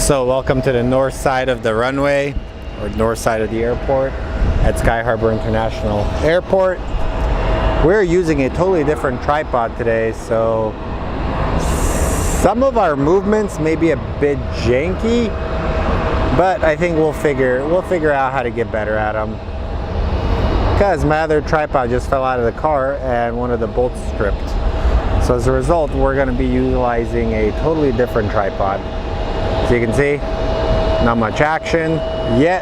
So welcome to the north side of the runway, or north side of the airport at Sky Harbor International Airport. We're using a totally different tripod today, so some of our movements may be a bit janky, but I think we'll figure out how to get better at them. Because my other tripod just fell out of the car and one of the bolts stripped. So as a result, we're going to be utilizing a totally different tripod. So you can see, not much action yet.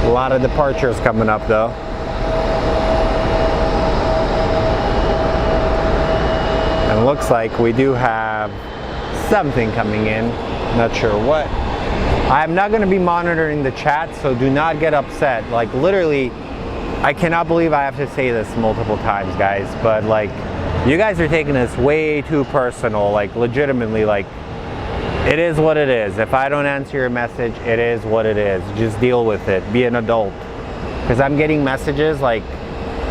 A lot of departures coming up though. And it looks like we do have something coming in, not sure what. I'm not going to be monitoring the chat, so do not get upset. Like literally, I cannot believe I have to say this multiple times, guys, but like, you guys are taking this way too personal, like legitimately, like, it is what it is. If I don't answer your message, it is what it is. Just deal with it, be an adult. Because I'm getting messages like,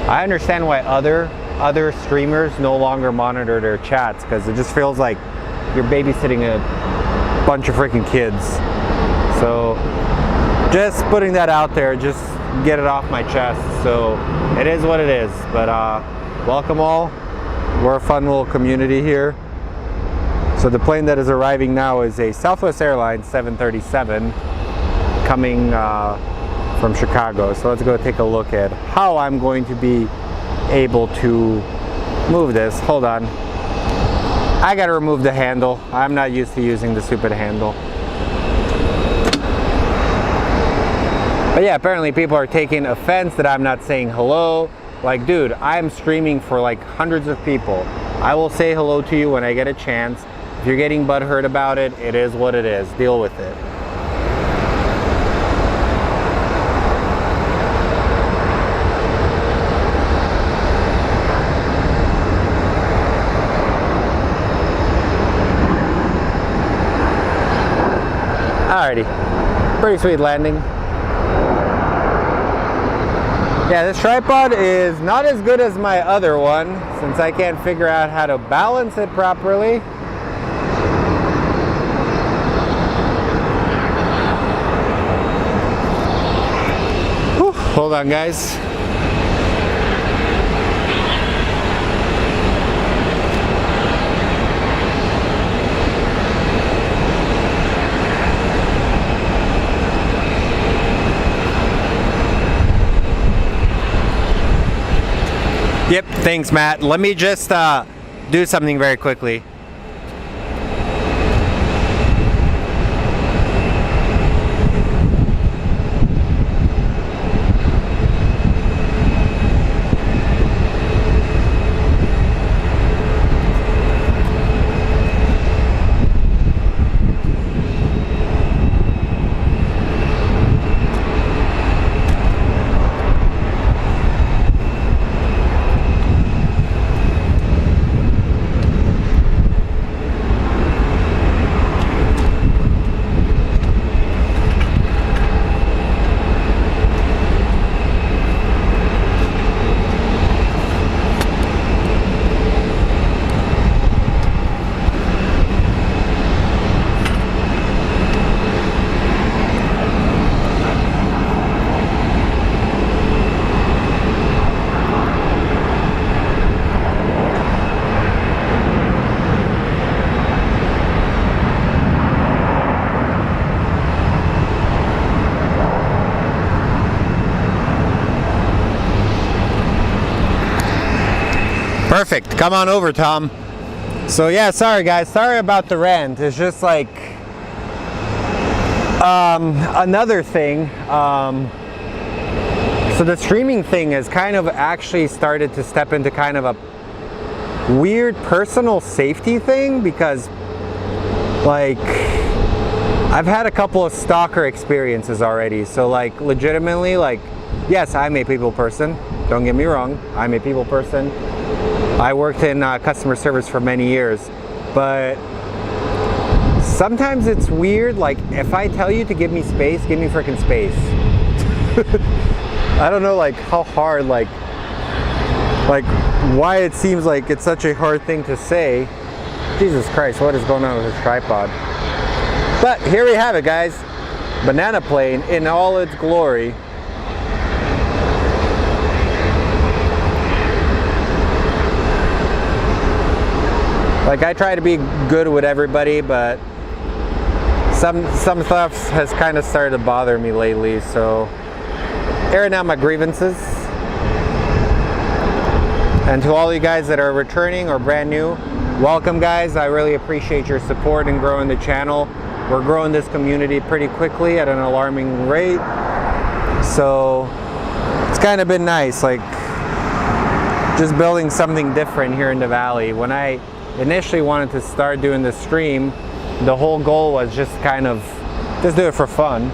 I understand why other streamers no longer monitor their chats, because it just feels like you're babysitting a bunch of freaking kids. So just putting that out there, just get it off my chest. So it is what it is, but welcome all. We're a fun little community here. So the plane that is arriving now is a Southwest Airlines 737 coming from Chicago. So let's go take a look at how I'm going to be able to move this. Hold on, I gotta remove the handle. I'm not used to using the stupid handle. But yeah, apparently people are taking offense that I'm not saying hello. Like, dude, I'm streaming for like hundreds of people. I will say hello to you when I get a chance. If you're getting butthurt about it, it is what it is. Deal with it. Alrighty, pretty sweet landing. Yeah, this tripod is not as good as my other one, since I can't figure out how to balance it properly. Whew, hold on, guys. Yep, thanks, Matt. Let me just do something very quickly. Perfect. Come on over, Tom. So yeah, sorry guys. Sorry about the rant. It's just like another thing. So the streaming thing has kind of actually started to step into kind of a weird personal safety thing, because like I've had a couple of stalker experiences already. So like legitimately, like, yes, I'm a people person. Don't get me wrong. I'm a people person. I worked in customer service for many years, but sometimes it's weird. Like, if I tell you to give me space, give me freaking space. I don't know, like, how hard, like why it seems like it's such a hard thing to say. Jesus Christ, what is going on with this tripod? But here we have it, guys. Banana plane in all its glory. Like, I try to be good with everybody, but some stuff has kind of started to bother me lately, so airing out my grievances. And to all you guys that are returning or brand new, welcome, guys. I really appreciate your support in growing the channel. We're growing this community pretty quickly at an alarming rate, so it's kind of been nice, like just building something different here in the valley. When I initially wanted to start doing the stream, the whole goal was just kind of just do it for fun.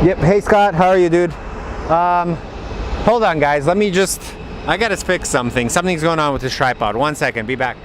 Yep. Hey Scott, how are you, dude? Hold on, guys. Let me just, I gotta fix something. Something's going on with this tripod. 1 second, be back.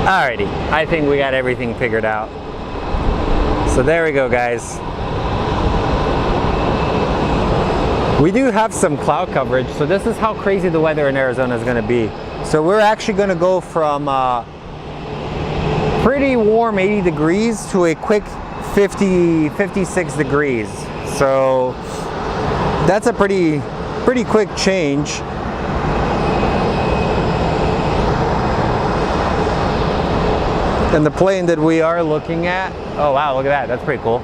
Alrighty, I think we got everything figured out. So there we go, guys. We do have some cloud coverage, so this is how crazy the weather in Arizona is going to be. So we're actually going to go from pretty warm 80 degrees to a quick 56 degrees. So that's a pretty quick change. And the plane that we are looking at, oh wow, look at that, that's pretty cool.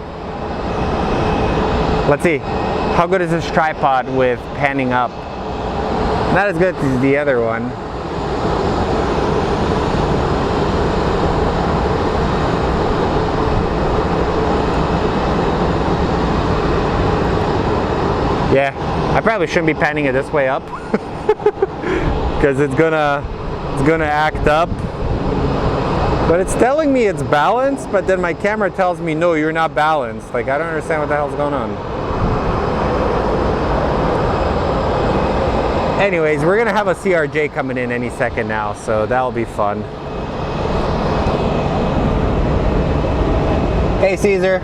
Let's see, how good is this tripod with panning up? Not as good as the other one. Yeah, I probably shouldn't be panning it this way up because it's gonna act up. But it's telling me it's balanced, but then my camera tells me, no, you're not balanced. Like, I don't understand what the hell's going on. Anyways, we're gonna have a CRJ coming in any second now, so that'll be fun. Hey Caesar.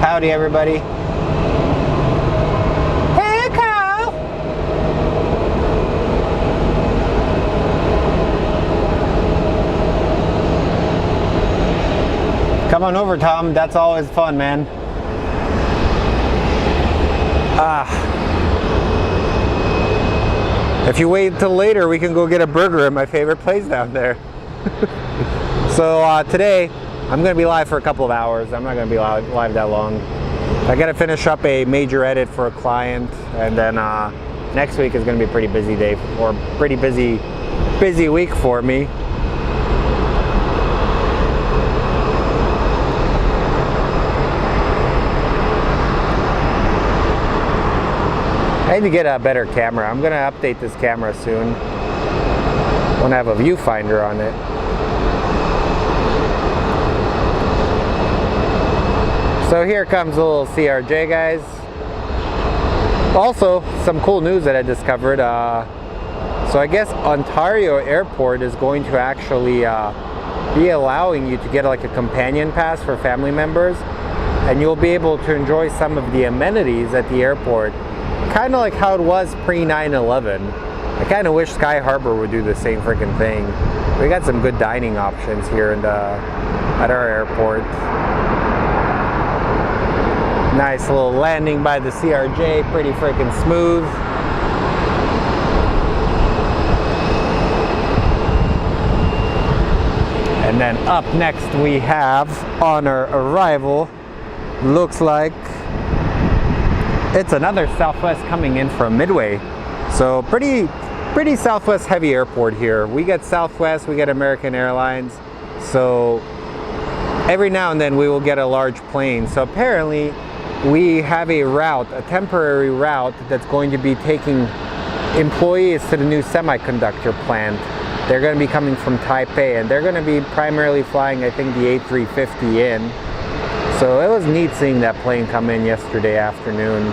Howdy everybody. Hey Kyle. Come on over, Tom. That's always fun, man. If you wait till later, we can go get a burger at my favorite place down there. So today, I'm going to be live for a couple of hours. I'm not going to be live that long. I got to finish up a major edit for a client, and then next week is going to be a pretty busy day, or pretty busy week for me. I need to get a better camera. I'm going to update this camera soon. Want to have a viewfinder on it. So here comes a little CRJ, guys. Also, some cool news that I discovered. So I guess Ontario Airport is going to actually be allowing you to get like a companion pass for family members, and you'll be able to enjoy some of the amenities at the airport, kind of like how it was pre 9/11. I kind of wish Sky Harbor would do the same freaking thing. We got some good dining options here at our airport. Nice little landing by the CRJ, pretty freaking smooth. And then up next we have, on our arrival, looks like it's another Southwest coming in from Midway. So pretty Southwest heavy airport here. We get Southwest, we get American Airlines. So every now and then we will get a large plane. So apparently we have a route, a temporary route that's going to be taking employees to the new semiconductor plant. They're going to be coming from Taipei, and they're going to be primarily flying, I think, the A350 in. So it was neat seeing that plane come in yesterday afternoon.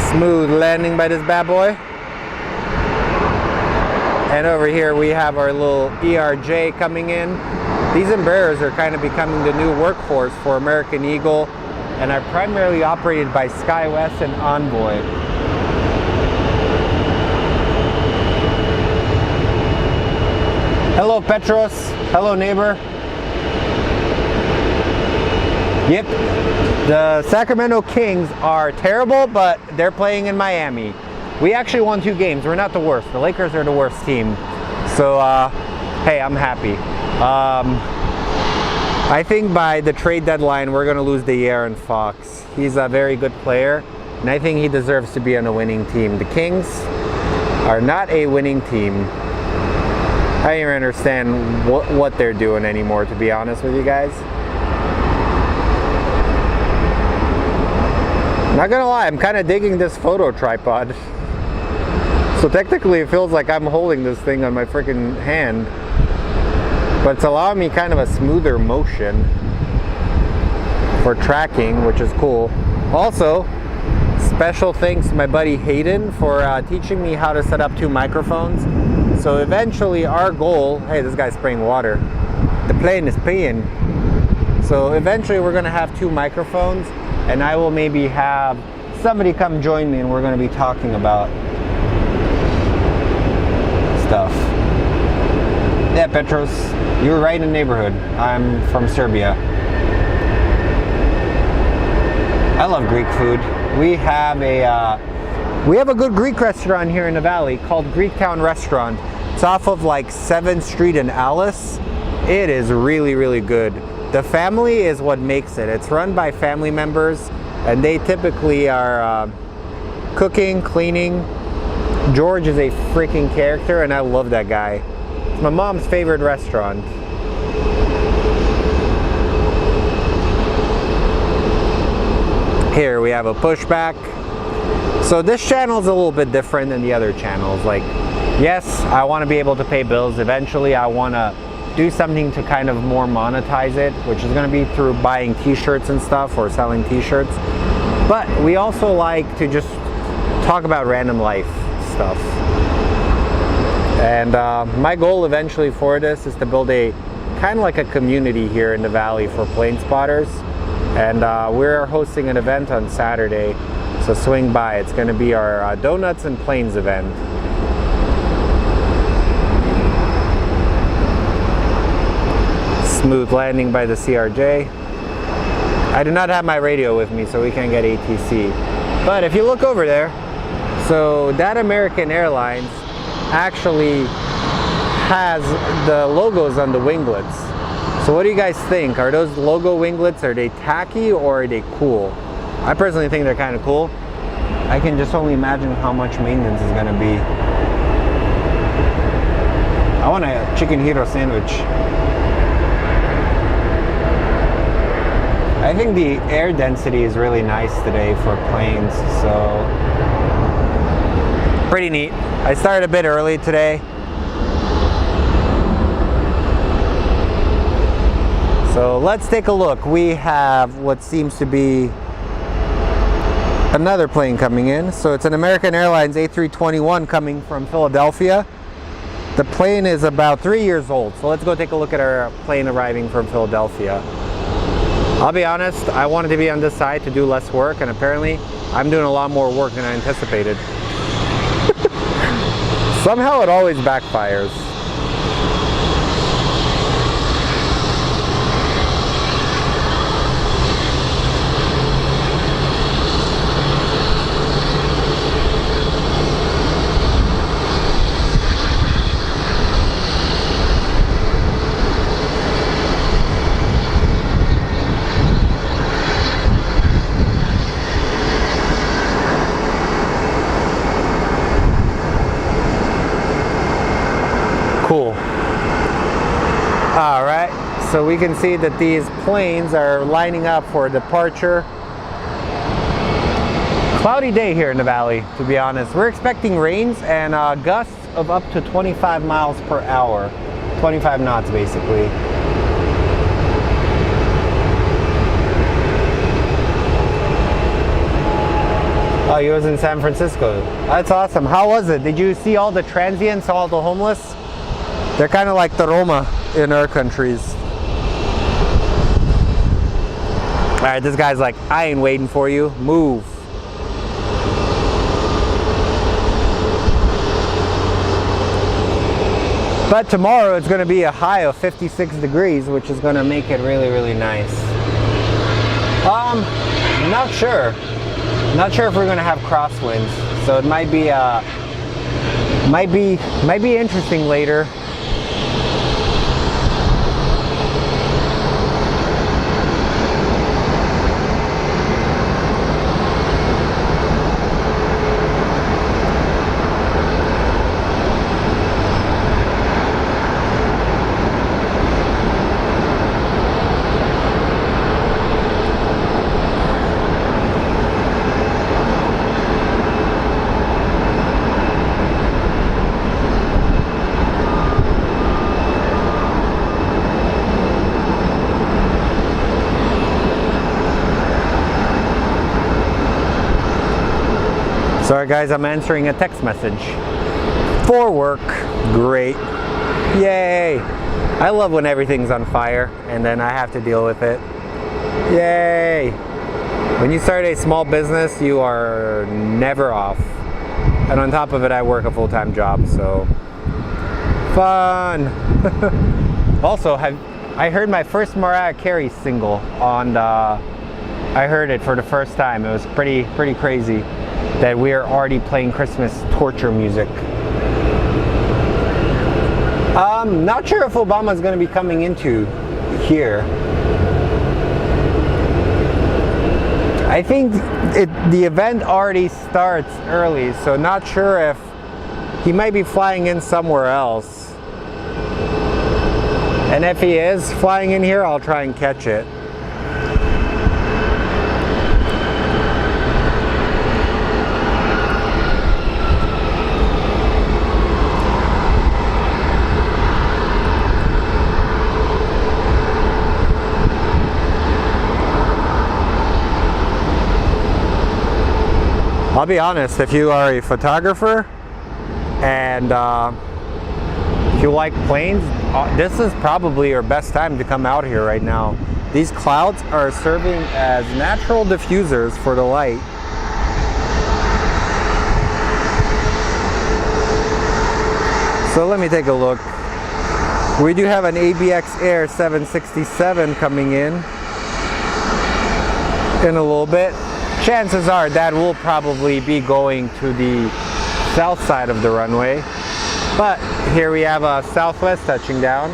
Smooth landing by this bad boy. And over here we have our little ERJ coming in. These Embraers are kind of becoming the new workhorse for American Eagle, and are primarily operated by SkyWest and Envoy. Hello Petros, hello neighbor. Yep, the Sacramento Kings are terrible, but they're playing in Miami. We actually won 2 games. We're not the worst. The Lakers are the worst team. So, hey, I'm happy. I think by the trade deadline, we're going to lose De'Aaron Fox. He's a very good player, and I think he deserves to be on a winning team. The Kings are not a winning team. I don't even understand what they're doing anymore, to be honest with you guys. Not gonna lie, I'm kind of digging this photo tripod. So technically it feels like I'm holding this thing on my freaking hand, but it's allowing me kind of a smoother motion for tracking, which is cool. Also, special thanks to my buddy Hayden for teaching me how to set up 2 microphones. So eventually our goal, hey, this guy's spraying water. The plane is peeing. So eventually we're gonna have 2 microphones, and I will maybe have somebody come join me, and we're gonna be talking about stuff. Yeah, Petros, you were right in the neighborhood. I'm from Serbia. I love Greek food. We have a good Greek restaurant here in the valley called Greektown Restaurant. It's off of like 7th Street in Alice. It is really, really good. The family is what makes it. It's run by family members, and they typically are cooking, cleaning. George is a freaking character, and I love that guy. It's my mom's favorite restaurant. Here we have a pushback. So this channel is a little bit different than the other channels. Like, yes, I want to be able to pay bills. Eventually, I want to do something to kind of more monetize it, which is going to be through buying t-shirts and stuff, or selling t-shirts. But we also like to just talk about random life stuff. And my goal eventually for this is to build a kind of like a community here in the valley for plane spotters. And we're hosting an event on Saturday, so swing by. It's going to be our Donuts and Planes event. Smooth landing by the CRJ. I do not have my radio with me, so we can't get ATC. But if you look over there, so that American Airlines actually has the logos on the winglets. So what do you guys think? Are those logo winglets, are they tacky or are they cool? I personally think they're kind of cool. I can just only imagine how much maintenance is going to be. I want a chicken hero sandwich. I think the air density is really nice today for planes, so pretty neat. I started a bit early today. So let's take a look. We have what seems to be another plane coming in. So it's an American Airlines A321 coming from Philadelphia. The plane is about 3 years old. So let's go take a look at our plane arriving from Philadelphia. I'll be honest, I wanted to be on this side to do less work, and apparently I'm doing a lot more work than I anticipated. Somehow it always backfires. Cool. All right, so we can see that these planes are lining up for departure. Cloudy day here in the valley, to be honest. We're expecting rains and gusts of up to 25 miles per hour. 25 knots, basically. Oh, he was in San Francisco. That's awesome. How was it? Did you see all the transients, all the homeless? They're kind of like the Roma in our countries. All right, this guy's like, I ain't waiting for you. Move. But tomorrow it's going to be a high of 56 degrees, which is going to make it really, really nice. Not sure. Not sure if we're going to have crosswinds, so it might be interesting later. Sorry guys, I'm answering a text message for work. Great. Yay. I love when everything's on fire and then I have to deal with it. Yay. When you start a small business, you are never off. And on top of it, I work a full-time job, so fun. Also, I heard my first Mariah Carey single on I heard it for the first time. It was pretty crazy that we are already playing Christmas torture music. Not sure if Obama's going to be coming into here. I think the event already starts early, so not sure if he might be flying in somewhere else. And if he is flying in here, I'll try and catch it. I'll be honest, if you are a photographer and if you like planes, this is probably your best time to come out here right now. These clouds are serving as natural diffusers for the light. So let me take a look. We do have an ABX Air 767 coming in a little bit. Chances are that will probably be going to the south side of the runway. But here we have a Southwest touching down.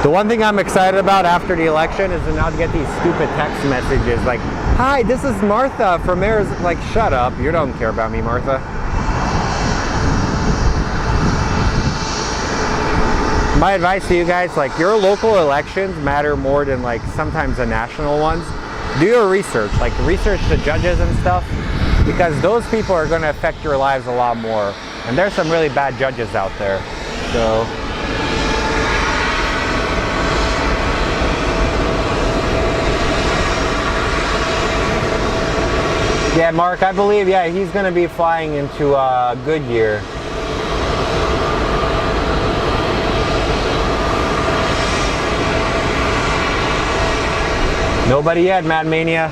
The The one thing I'm excited about after the election is to not get these stupid text messages like, "Hi, this is Martha from Arizona." Like, shut up. You don't care about me, Martha. My advice to you guys, like, your local elections matter more than like sometimes the national ones. Do your research, like research the judges and stuff, because those people are going to affect your lives a lot more. And there's some really bad judges out there. So yeah, Mark, I believe, yeah, he's going to be flying into Goodyear. Nobody yet, Mad Mania.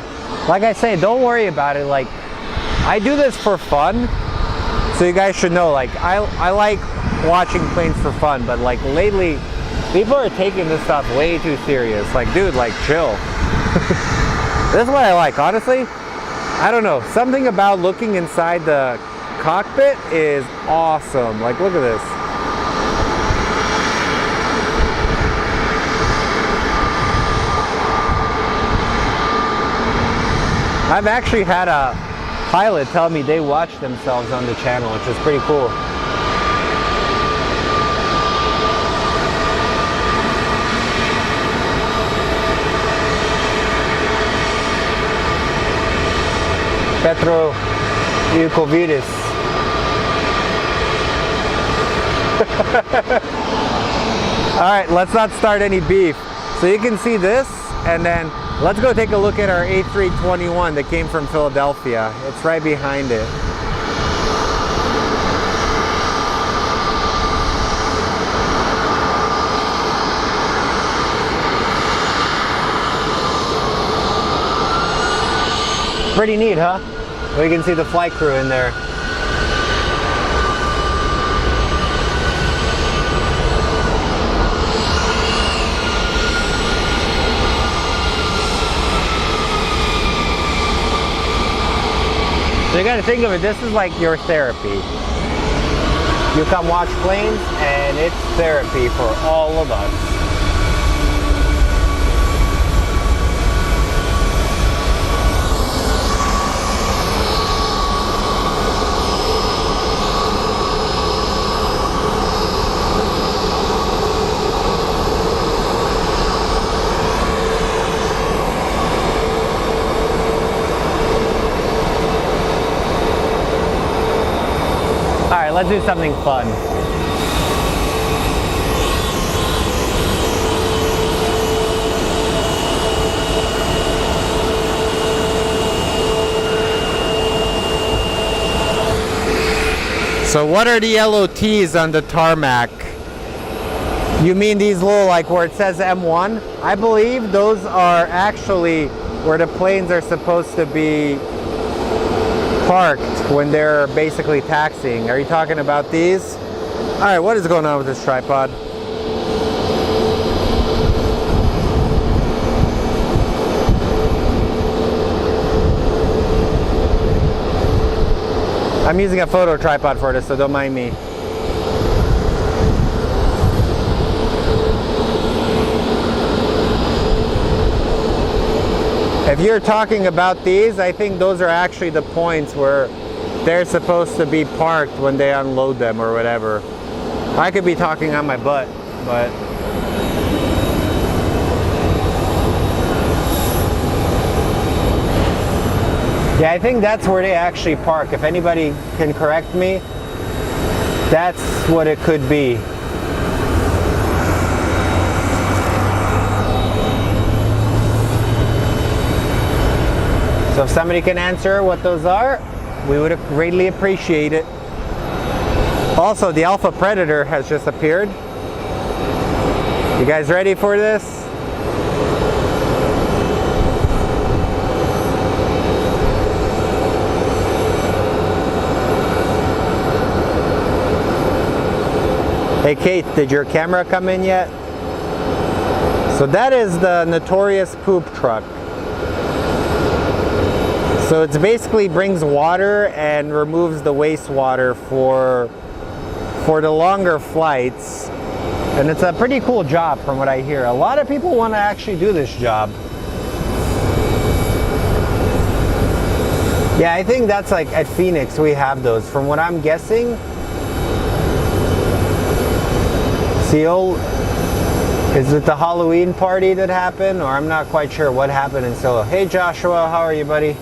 Like I say, don't worry about it. Like, I do this for fun, so you guys should know, like, I like watching planes for fun, but like lately, people are taking this stuff way too serious. Like, dude, like, chill. This is what I like, honestly. I don't know, something about looking inside the cockpit is awesome. Like, look at this. I've actually had a pilot tell me they watch themselves on the channel, which is pretty cool. Petro Iukovidis. Alright, let's not start any beef. So you can see this, and then let's go take a look at our A321 that came from Philadelphia. It's right behind it. Pretty neat, huh? We can see the flight crew in there. So you gotta think of it, this is like your therapy. You come watch planes and it's therapy for all of us. Let's do something fun. So what are the LOTs on the tarmac? You mean these little, like where it says M1? I believe those are actually where the planes are supposed to be parked when they're basically taxiing. Are you talking about these? All right, what is going on with this tripod? I'm using a photo tripod for this, so don't mind me. If you're talking about these, I think those are actually the points where they're supposed to be parked when they unload them or whatever. I could be talking on my butt, but yeah, I think that's where they actually park. If anybody can correct me, that's what it could be. So if somebody can answer what those are, we would greatly appreciate it. Also, the Alpha Predator has just appeared. You guys ready for this? Hey Kate, did your camera come in yet? So that is the notorious poop truck. So it basically brings water and removes the wastewater for the longer flights. And it's a pretty cool job from what I hear. A lot of people want to actually do this job. Yeah, I think that's like at Phoenix we have those. From what I'm guessing, Seoul, is it the Halloween party that happened? Or I'm not quite sure what happened in Seoul. Hey Joshua, how are you, buddy?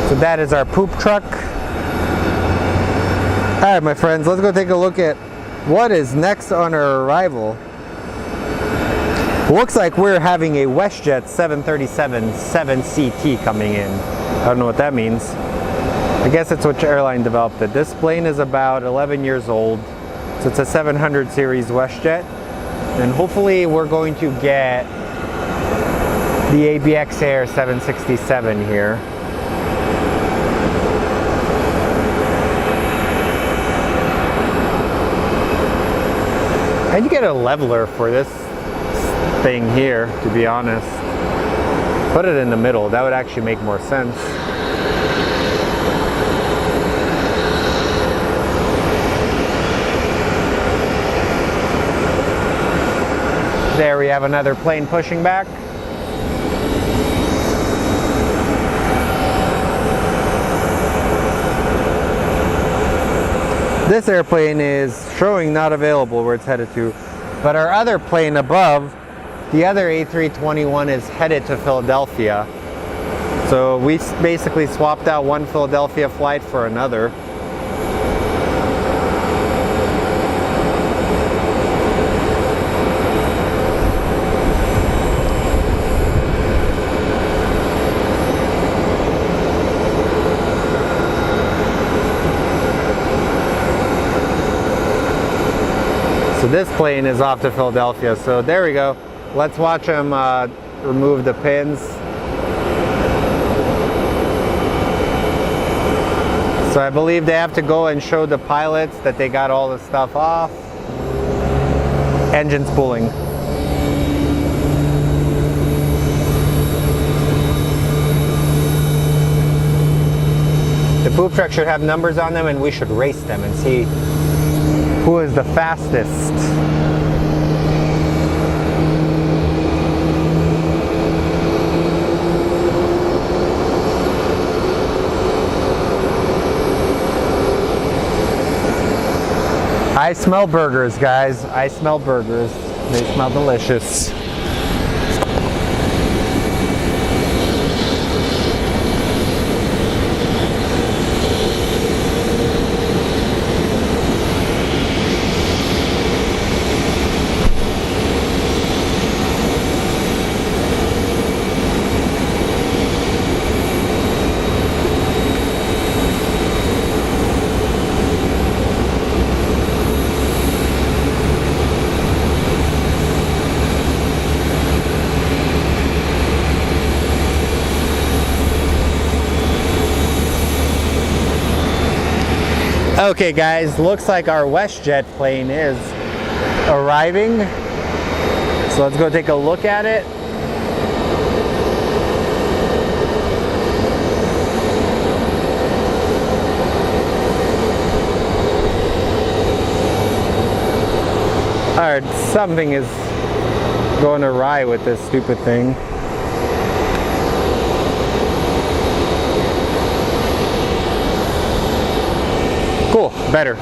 So that is our poop truck. Alright my friends, let's go take a look at what is next on our arrival. Looks like we're having a WestJet 737-7CT coming in. I don't know what that means. I guess it's which airline developed it. This plane is about 11 years old. So it's a 700 series WestJet. And hopefully we're going to get the ABX Air 767 here. And you get a leveler for this thing here, to be honest. Put it in the middle, that would actually make more sense. There we have another plane pushing back. This airplane is showing not available where it's headed to, but our other plane above, the other A321, is headed to Philadelphia. So we basically swapped out one Philadelphia flight for another. So this plane is off to Philadelphia. So there we go. Let's watch them remove the pins. So I believe they have to go and show the pilots that they got all the stuff off. Engine spooling. The poop truck should have numbers on them and we should race them and see who is the fastest. I smell burgers, guys. I smell burgers. They smell delicious. Okay guys, looks like our WestJet plane is arriving. So let's go take a look at it. Alright, something is going awry with this stupid thing. Cool, better.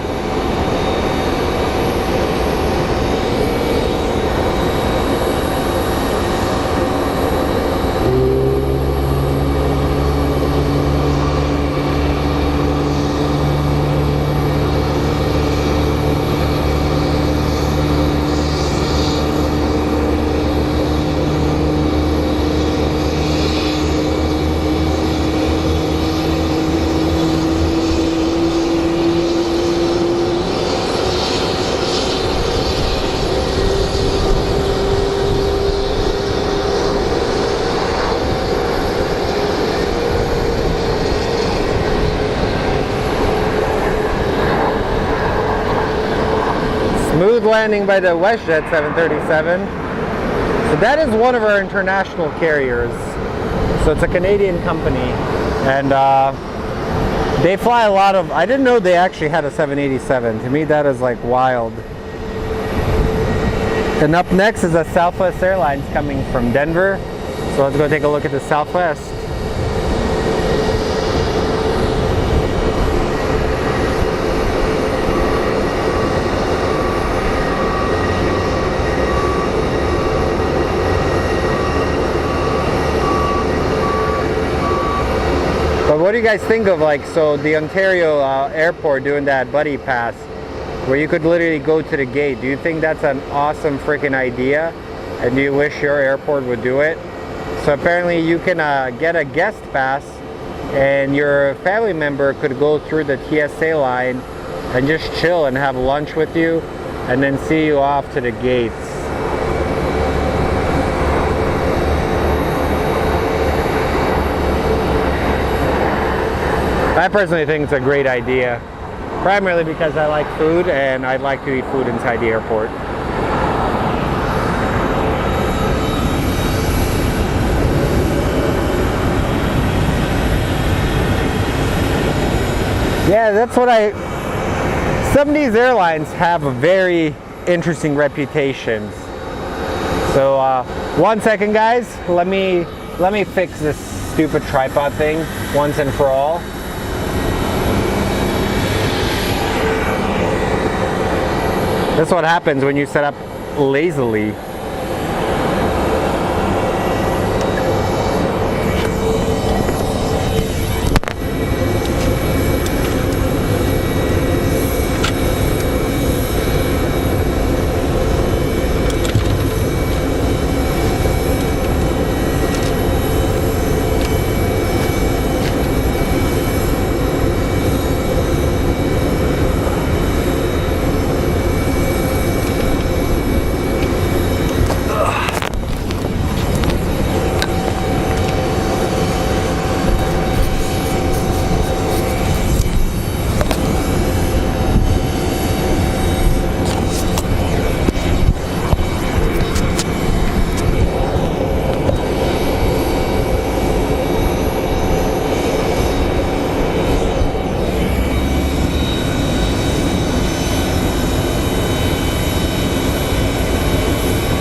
Smooth landing by the WestJet 737. So that is one of our international carriers. So it's a Canadian company, and they fly a lot of, I didn't know they actually had a 787. To me, that is like wild. And up next is a Southwest Airlines coming from Denver. So let's go take a look at the Southwest. But what do you guys think of, like, so the Ontario airport doing that buddy pass where you could literally go to the gate? Do you think that's an awesome freaking idea? And do you wish your airport would do it? So apparently you can get a guest pass and your family member could go through the TSA line and just chill and have lunch with you and then see you off to the gates. I personally think it's a great idea, primarily because I like food and I'd like to eat food inside the airport. Yeah, that's what some of these airlines have a very interesting reputation. So 1 second, guys, let me fix this stupid tripod thing once and for all. That's what happens when you set up lazily.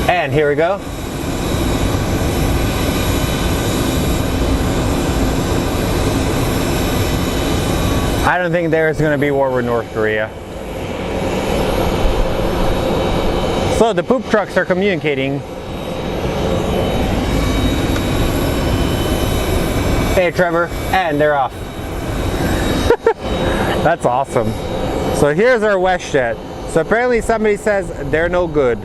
And here we go. I don't think there's going to be war with North Korea. So the poop trucks are communicating. Hey Trevor, and they're off. That's awesome. So here's our WestJet. So apparently somebody says they're no good.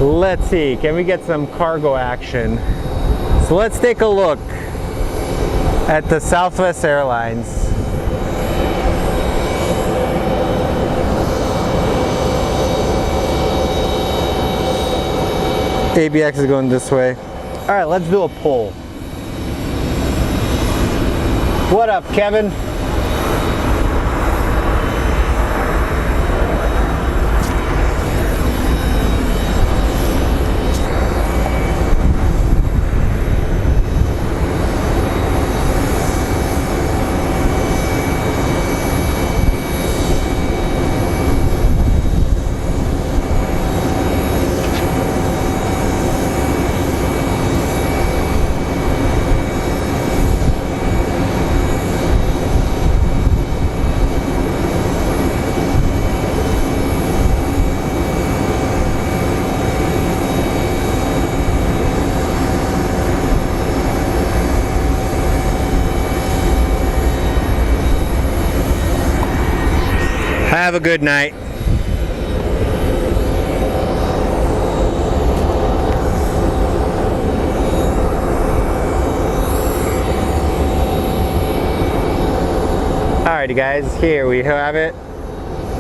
Let's see, can we get some cargo action? So let's take a look at the Southwest Airlines. ABX is going this way. All right, let's do a poll. What up, Kevin? Have a good night. Alrighty guys, here we have it.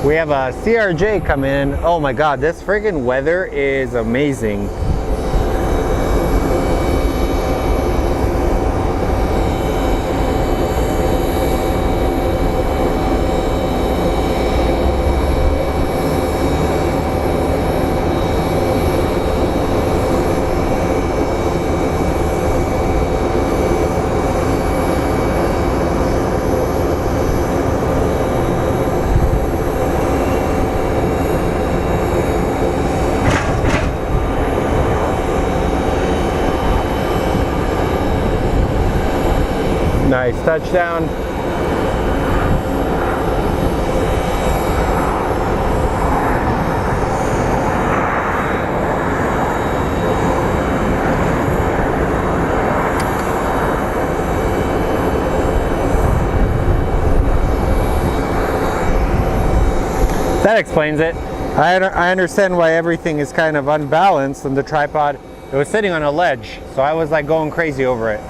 We have a CRJ coming in. Oh my God, this friggin' weather is amazing. Nice touchdown. That explains it. I understand why everything is kind of unbalanced on the tripod. It was sitting on a ledge, so I was like going crazy over it.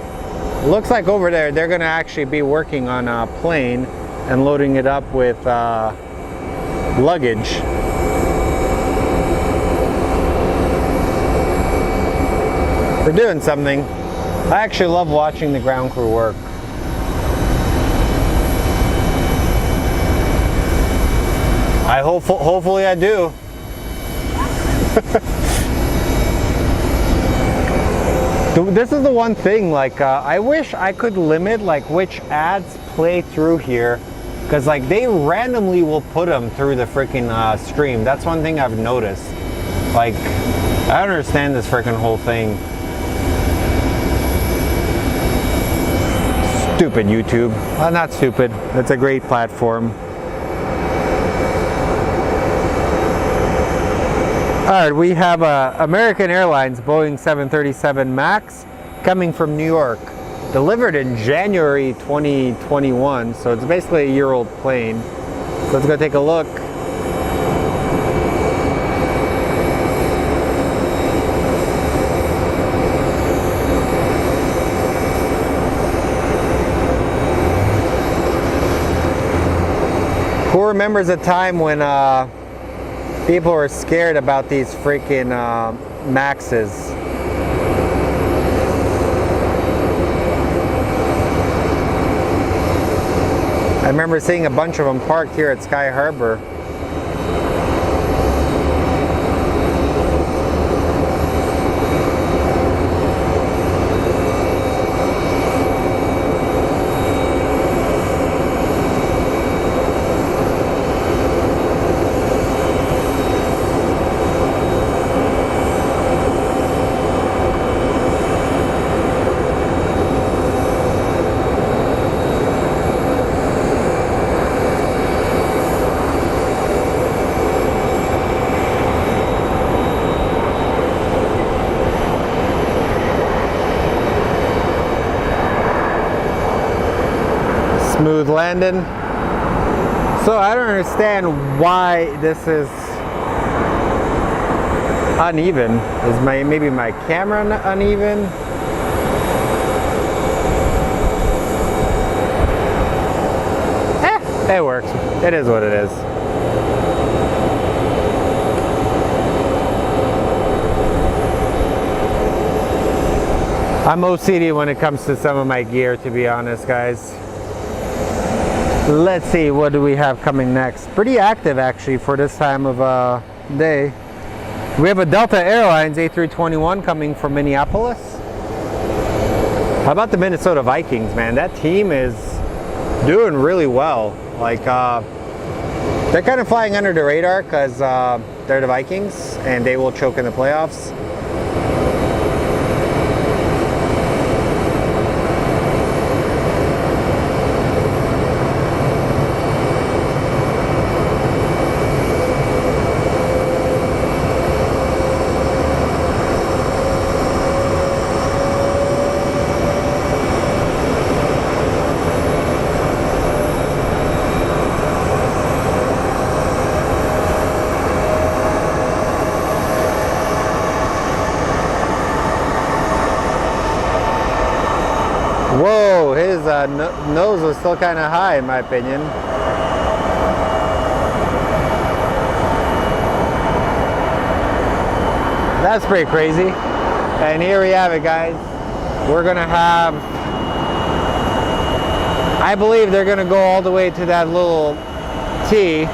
Looks like over there they're going to actually be working on a plane and loading it up with luggage. We're doing something. I actually love watching the ground crew work. Hopefully I do. This is the one thing, like I wish I could limit like which ads play through here, because like they randomly will put them through the freaking stream. That's one thing I've noticed. Like I don't understand this freaking whole thing. Stupid YouTube. Well, not stupid. It's a great platform. Alright, we have American Airlines Boeing 737 MAX coming from New York. Delivered in January 2021, so it's basically a year-old plane. So let's go take a look. Who remembers a time when people were scared about these freaking Maxes? I remember seeing a bunch of them parked here at Sky Harbor. Smooth landing. So I don't understand why this is uneven. Is maybe my camera uneven? It works. It is what it is. I'm OCD when it comes to some of my gear, to be honest, guys. Let's see, what do we have coming next? Pretty active actually for this time of day. We have a Delta Airlines A321 coming from Minneapolis. How about the Minnesota Vikings, man? That team is doing really well. Like they're kind of flying under the radar because they're the Vikings and they will choke in the playoffs. Whoa, his nose was still kind of high in my opinion. That's pretty crazy. And here we have it, guys. We're gonna have, I believe they're gonna go all the way to that little T,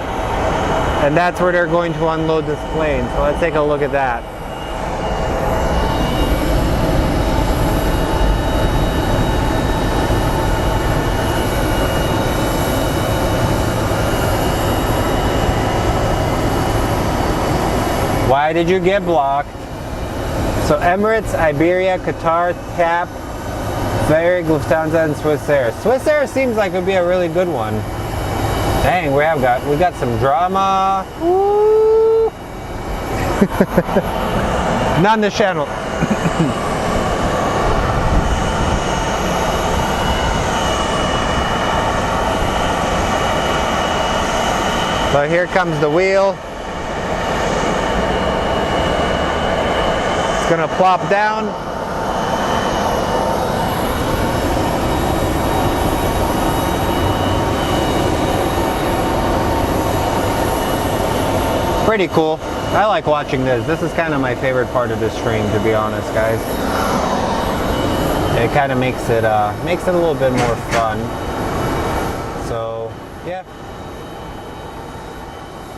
and that's where they're going to unload this plane. So let's take a look at that. Why did you get blocked? So Emirates, Iberia, Qatar, TAP, Varig, Lufthansa, and Swiss Air. Swiss Air seems like it would be a really good one. Dang, we got some drama. Woo! Not in the channel. So here comes the wheel. It's gonna plop down. Pretty cool. I like watching this. This is kind of my favorite part of this stream, to be honest, guys. It kind of makes it a little bit more fun. So yeah.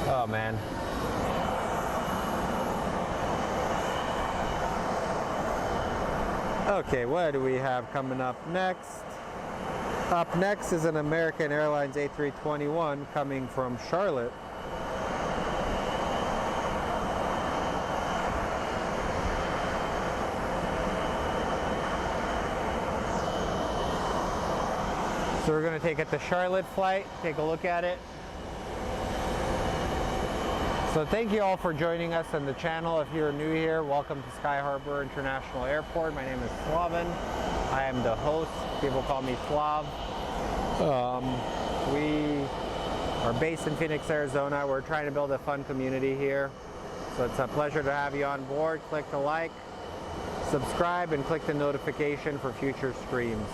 Oh man. Okay, what do we have coming up next? Up next is an American Airlines A321 coming from Charlotte. So we're going to take it to Charlotte flight, take a look at it. So thank you all for joining us on the channel. If you're new here, welcome to Sky Harbor International Airport. My name is Slaven. I am the host. People call me Slav. We are based in Phoenix, Arizona. We're trying to build a fun community here. So it's a pleasure to have you on board. Click the like, subscribe, and click the notification for future streams.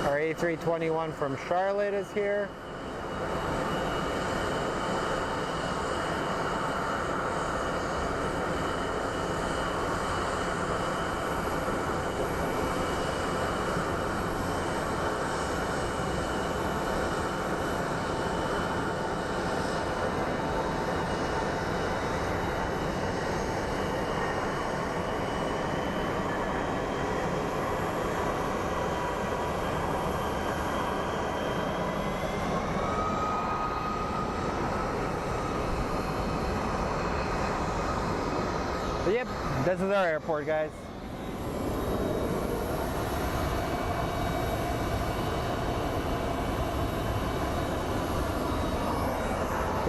Our A321 from Charlotte is here. So yep, this is our airport, guys.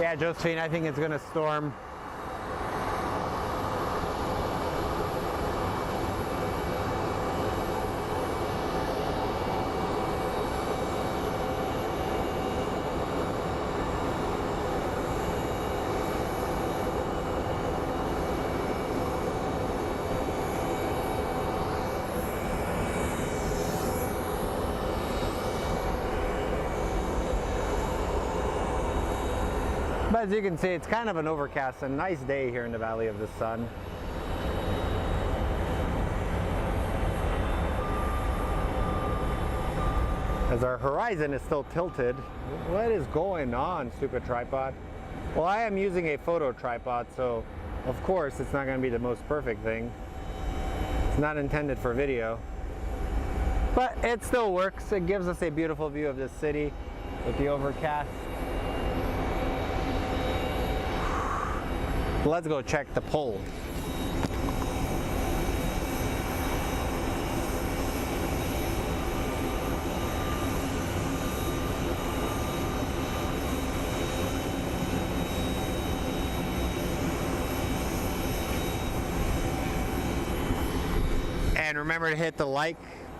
Yeah, Josephine, I think it's gonna storm. But as you can see, it's kind of an overcast, a nice day here in the Valley of the Sun. As our horizon is still tilted. What is going on, stupid tripod? Well, I am using a photo tripod, so of course it's not going to be the most perfect thing. It's not intended for video. But it still works. It gives us a beautiful view of this city with the overcast. Let's go check the pole. And remember to hit the like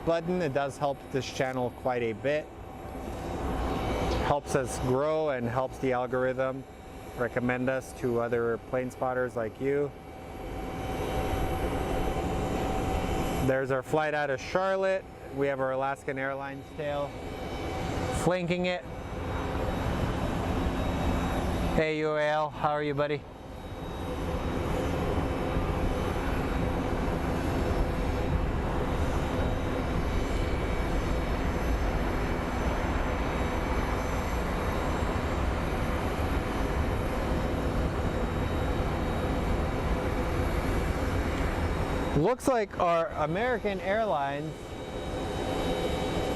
button. It does help this channel quite a bit. helps us grow and helps the algorithm recommend us to other plane spotters like you. There's our flight out of Charlotte. We have our Alaskan Airlines tail flanking it. Hey UAL, how are you, buddy? Looks like our American Airlines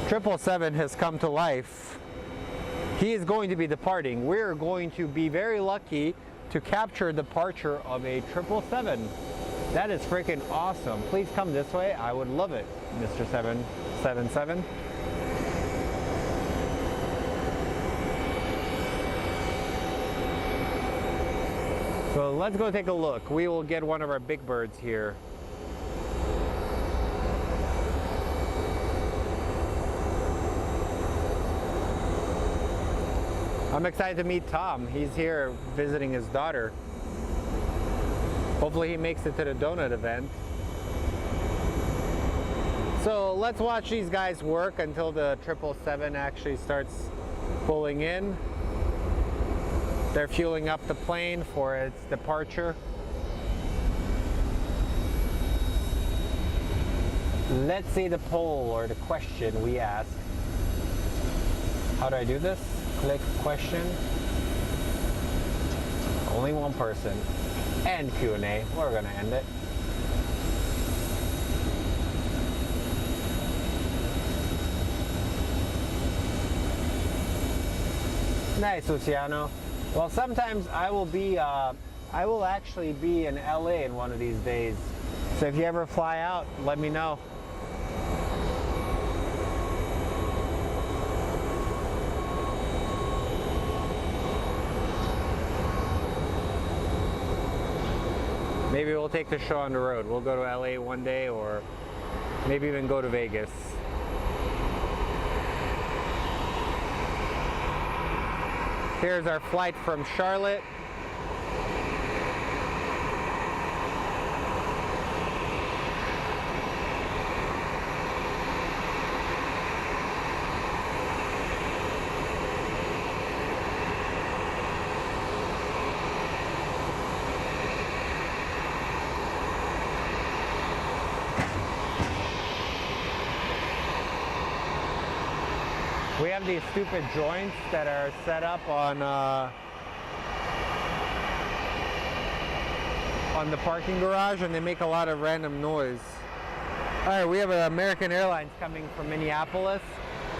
777 has come to life. He is going to be departing. We're going to be very lucky to capture departure of a 777. That is freaking awesome. Please come this way. I would love it, Mr. 777. So let's go take a look. We will get one of our big birds here. I'm excited to meet Tom. He's here visiting his daughter. Hopefully he makes it to the donut event. So let's watch these guys work until the 777 actually starts pulling in. They're fueling up the plane for its departure. Let's see the poll or the question we asked. How do I do this? Click question. Only one person. End Q&A. We're gonna end it. Nice, Luciano. Well, sometimes I will actually be in LA in one of these days. So if you ever fly out, let me know. Maybe we'll take the show on the road. We'll go to LA one day, or maybe even go to Vegas. Here's our flight from Charlotte. We have these stupid joints that are set up on the parking garage, and they make a lot of random noise. All right, we have an American Airlines coming from Minneapolis,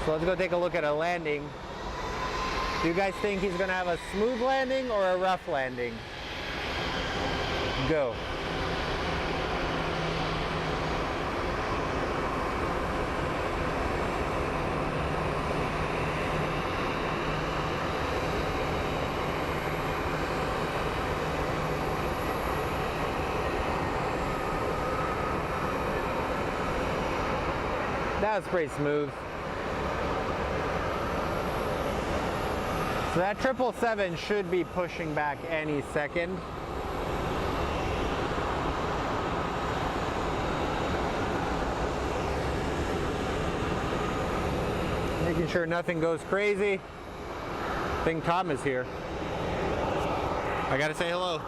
so let's go take a look at a landing. Do you guys think he's gonna have a smooth landing or a rough landing? Go. That was pretty smooth. So that 777 should be pushing back any second. Making sure nothing goes crazy. I think Tom is here. I gotta say hello.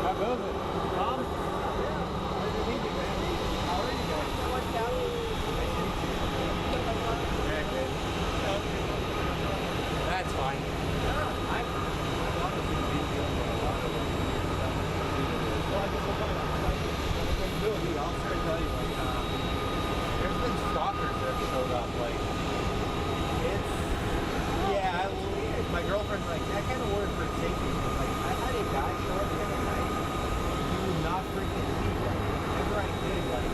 How goes it? Tom? That's fine. I'll start to tell you, like, there's been stalkers that have showed up, like, it's, yeah, my girlfriend's like, that kind of word for safety, like, I had a guy show up the other night, he would not freaking leave, like, whenever I did, like,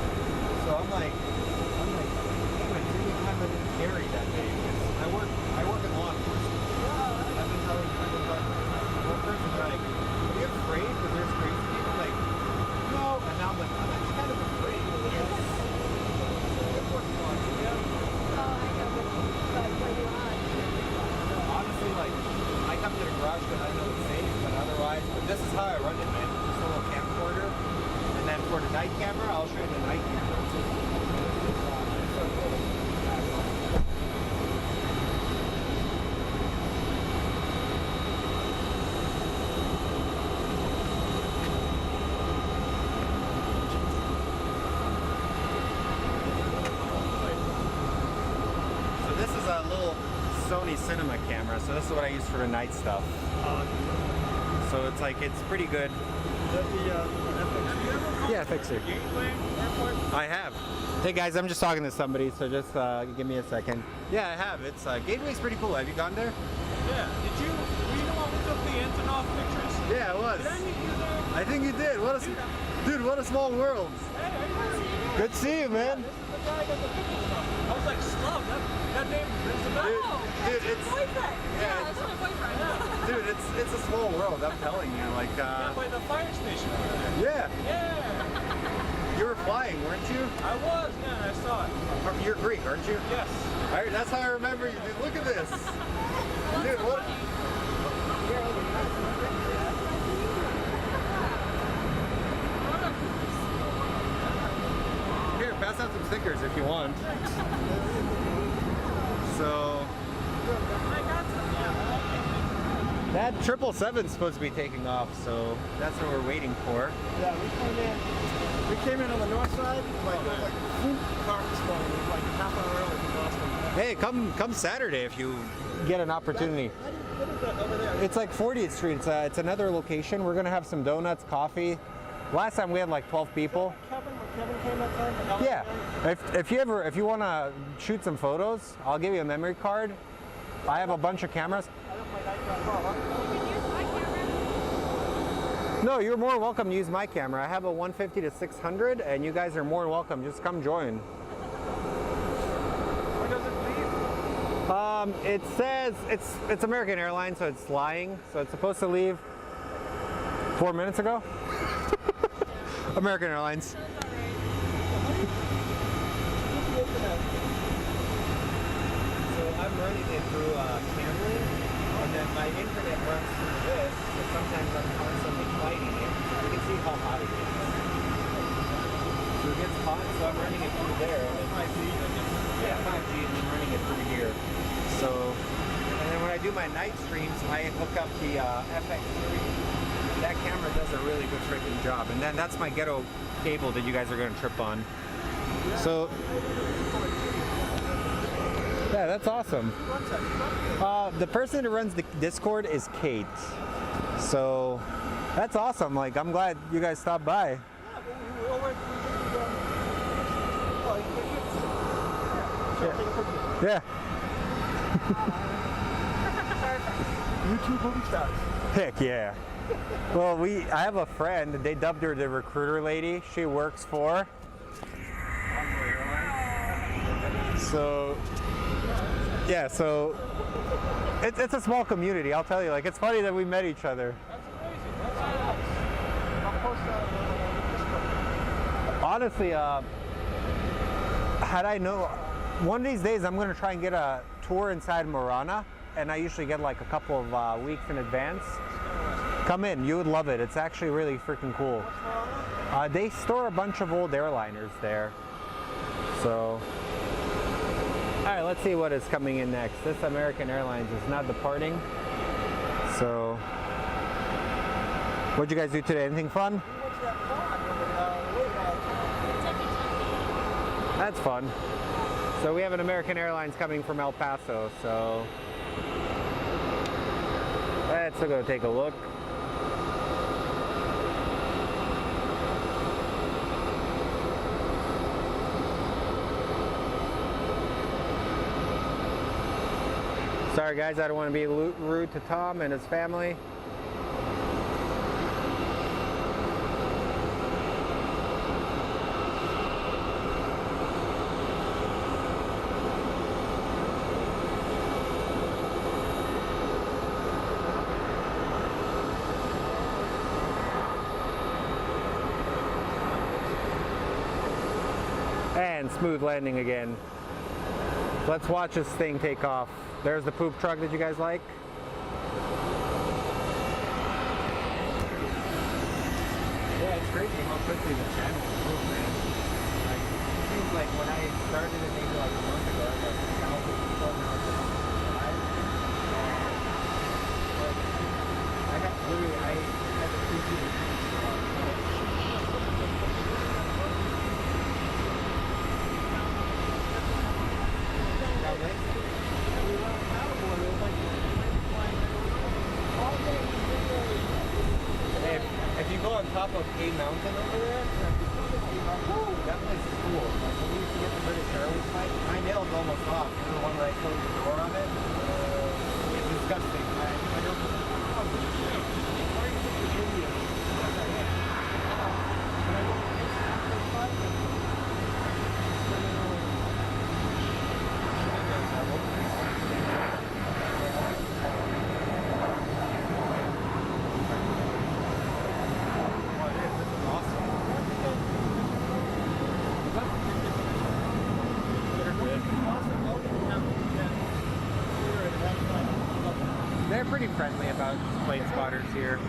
so I'm like, damn it, it's really kind of scary that day, because I work in law enforcement. I've been telling friends of mine, one person's like, are you afraid because there's crazy people? Like, no, and now I'm like, I'm actually kind of afraid because it's working on you. Oh, I know, but when you're on, little camcorder. And then for the night camera, I'll show you the night camera. So this is a little Sony cinema camera. So this is what I use for the night stuff. So it's like, it's pretty good. Yeah, fixer. Gateway Airport? I have. Hey guys, I'm just talking to somebody, so just give me a second. Yeah, I have. It's Gateway's pretty cool. Have you gone there? Yeah. Did you? Were you the one who took the Antonov pictures? Yeah, I was. Did I meet you there? I think you did. Dude, what a small world. Hey, how you doing? Good to see you, man. This is the guy that the pictures from. I was like, Slum. That name rings a bell. Dude, it's boyfriend. Yeah, that's my boyfriend. dude, it's a small world. I'm telling you, like. Yeah, by the fire station over there. Yeah. Yeah. You were flying, weren't you? I was. Yeah, I saw it. You're Greek, aren't you? Yes. That's how I remember you, dude. Look at this. Dude, what? Here, pass out some stickers if you want. So that 777 is supposed to be taking off, so that's what we're waiting for. Yeah, we came in on the north side. Like car was falling. It was like half an hour early from Boston. Hey, come Saturday if you get an opportunity. What is that over there? It's like 40th Street. It's another location. We're gonna have some donuts, coffee. Last time we had like 12 people. Kevin came that time. Yeah. If you want to shoot some photos, I'll give you a memory card. I have a bunch of cameras. I left my night car. You can use my camera. No, you're more welcome to use my camera. I have a 150 to 600, and you guys are more than welcome. Just come join. When does it leave? It says it's American Airlines, so it's flying. So it's supposed to leave 4 minutes ago. American Airlines. So I'm running it through Camlink, and then my internet runs through this, so sometimes I'm constantly fighting it. You can see how hot it is. So it gets hot, so I'm running it through there. And it's 5G? Yeah, 5G, and then running it through here. So, and then when I do my night streams, I hook up the FX3. That camera does a really good freaking job. And then that's my ghetto cable that you guys are going to trip on. So, yeah, that's awesome. The person who runs the Discord is Kate. So, that's awesome. Like, I'm glad you guys stopped by. Yeah. YouTube movie stars. Heck yeah. Well, I have a friend, they dubbed her the recruiter lady. She works for. So, yeah, so it's a small community, I'll tell you. Like, it's funny that we met each other. That's crazy. I'll post that. Honestly, had I known, one of these days I'm going to try and get a tour inside Marana, and I usually get like a couple of weeks in advance. Come in, you would love it. It's actually really freaking cool. They store a bunch of old airliners there. So, all right, let's see what is coming in next. This American Airlines is not departing. So, what'd you guys do today? Anything fun? That's fun. So we have an American Airlines coming from El Paso, so let's go take a look. Sorry guys, I don't want to be rude to Tom and his family. And smooth landing again. Let's watch this thing take off. There's the poop truck that you guys like. It's crazy how quickly the channel grew, man. Like, it seems like when I started it maybe like a month ago, I was like 1,000 people, now it's like 5. But I had to appreciate if you go on top of a mountain over there, that place is cool. Like when we used to get the British Airways flight, my nail's almost off. You know the one where I closed the door on it? It's disgusting. I don't know. Why are you taking a video? When I go to the after flight, they're pretty friendly about plane spotters here.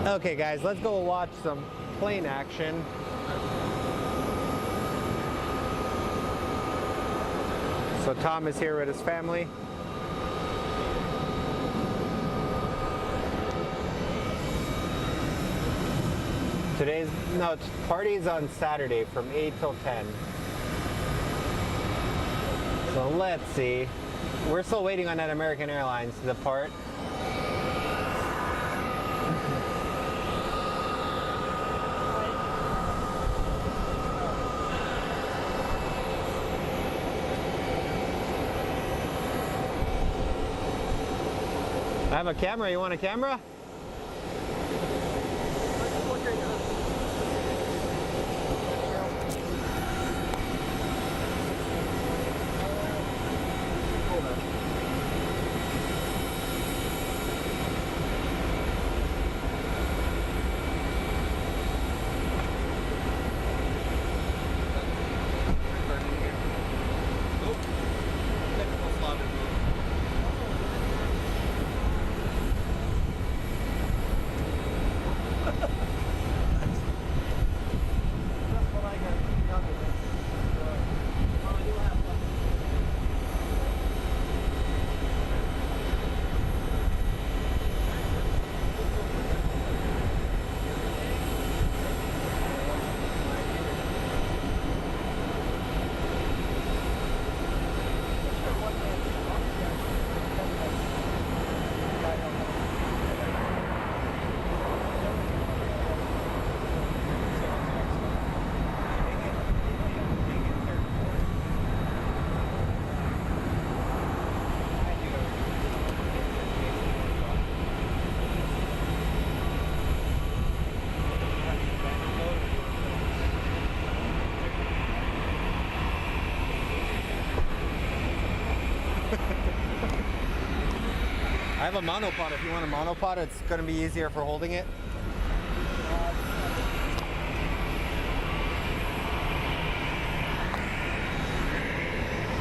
Okay guys, let's go watch some plane action. So Tom is here with his family. Party's on Saturday from 8 till 10. So let's see. We're still waiting on that American Airlines to depart. I have a camera. You want a camera? I have a monopod. If you want a monopod, it's going to be easier for holding it.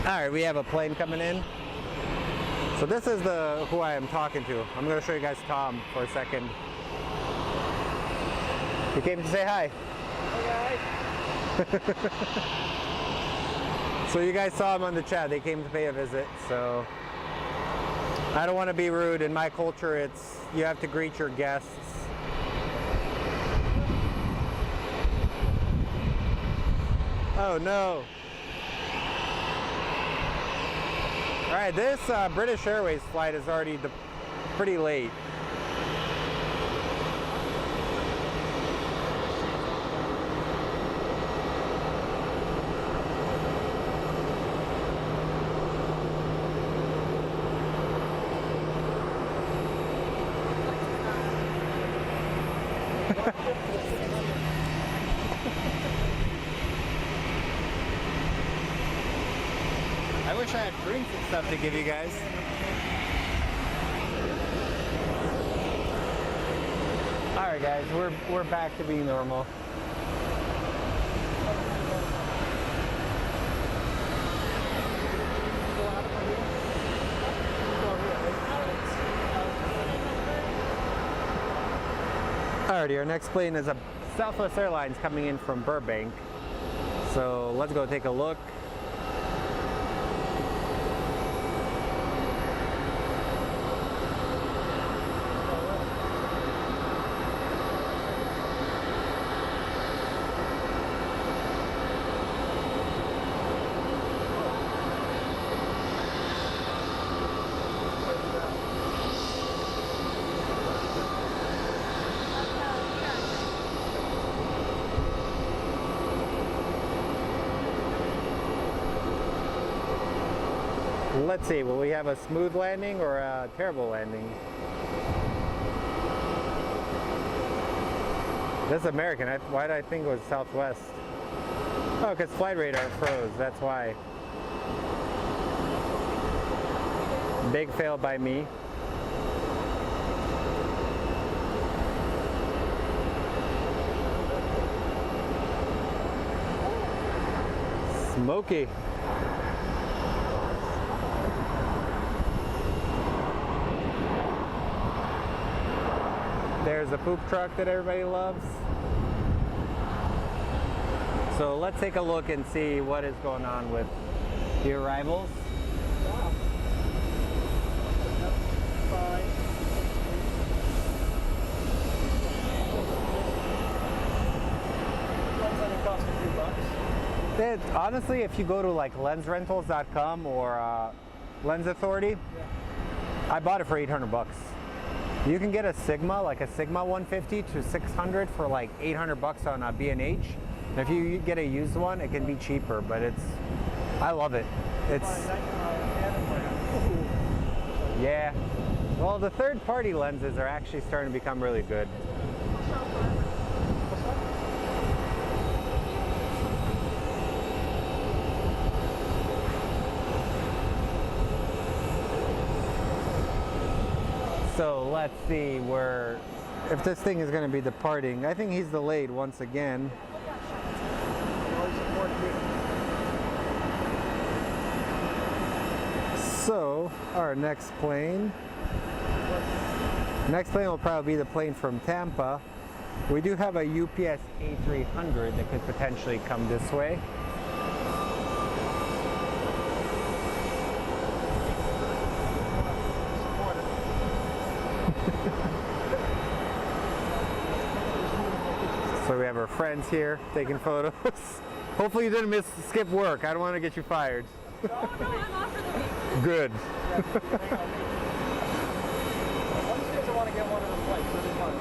All right, we have a plane coming in. So this is who I am talking to. I'm going to show you guys Tom for a second. He came to say hi. Hey guys. So you guys saw him on the chat. They came to pay a visit. So I don't want to be rude. In my culture, it's you have to greet your guests. Oh no. All right, this British Airways flight is already pretty late. I wish I had drinks and stuff to give you guys. All right, guys, we're back to being normal. Alrighty, our next plane is a Southwest Airlines coming in from Burbank. So let's go take a look. Let's see, will we have a smooth landing or a terrible landing? This is American. Why did I think it was Southwest? Oh, because flight radar froze, that's why. Big fail by me. Smoky. There's a poop truck that everybody loves. So let's take a look and see what is going on with the arrivals. Honestly, if you go to like lensrentals.com or Lens Authority, I bought it for 800 bucks. You can get a Sigma, like a Sigma 150 to 600 for like 800 bucks on a B&H. And if you get a used one, it can be cheaper, but I love it. Yeah. Well, the third-party lenses are actually starting to become really good. So let's see if this thing is going to be departing. I think he's delayed once again. So our next plane will probably be the plane from Tampa. We do have a UPS A300 that could potentially come this way. So we have our friends here taking photos. Hopefully you didn't skip work. I don't want to get you fired. No, I'm off for the week. Good. One of these days I want to get one of the flights. Really fun.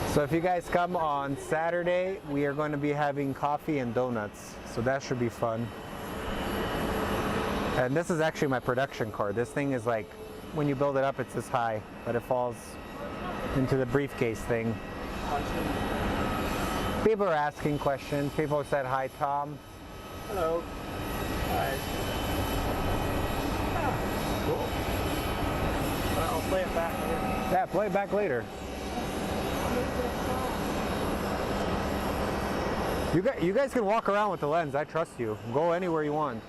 Yeah. So if you guys come on Saturday, we are going to be having coffee and donuts. So that should be fun. And this is actually my production car. This thing is like, when you build it up, it's this high, but it falls into the briefcase thing. People are asking questions. People said, hi, Tom. Hello. Hi. Cool. I'll play it back later. Yeah, play it back later. You guys can walk around with the lens. I trust you. Go anywhere you want.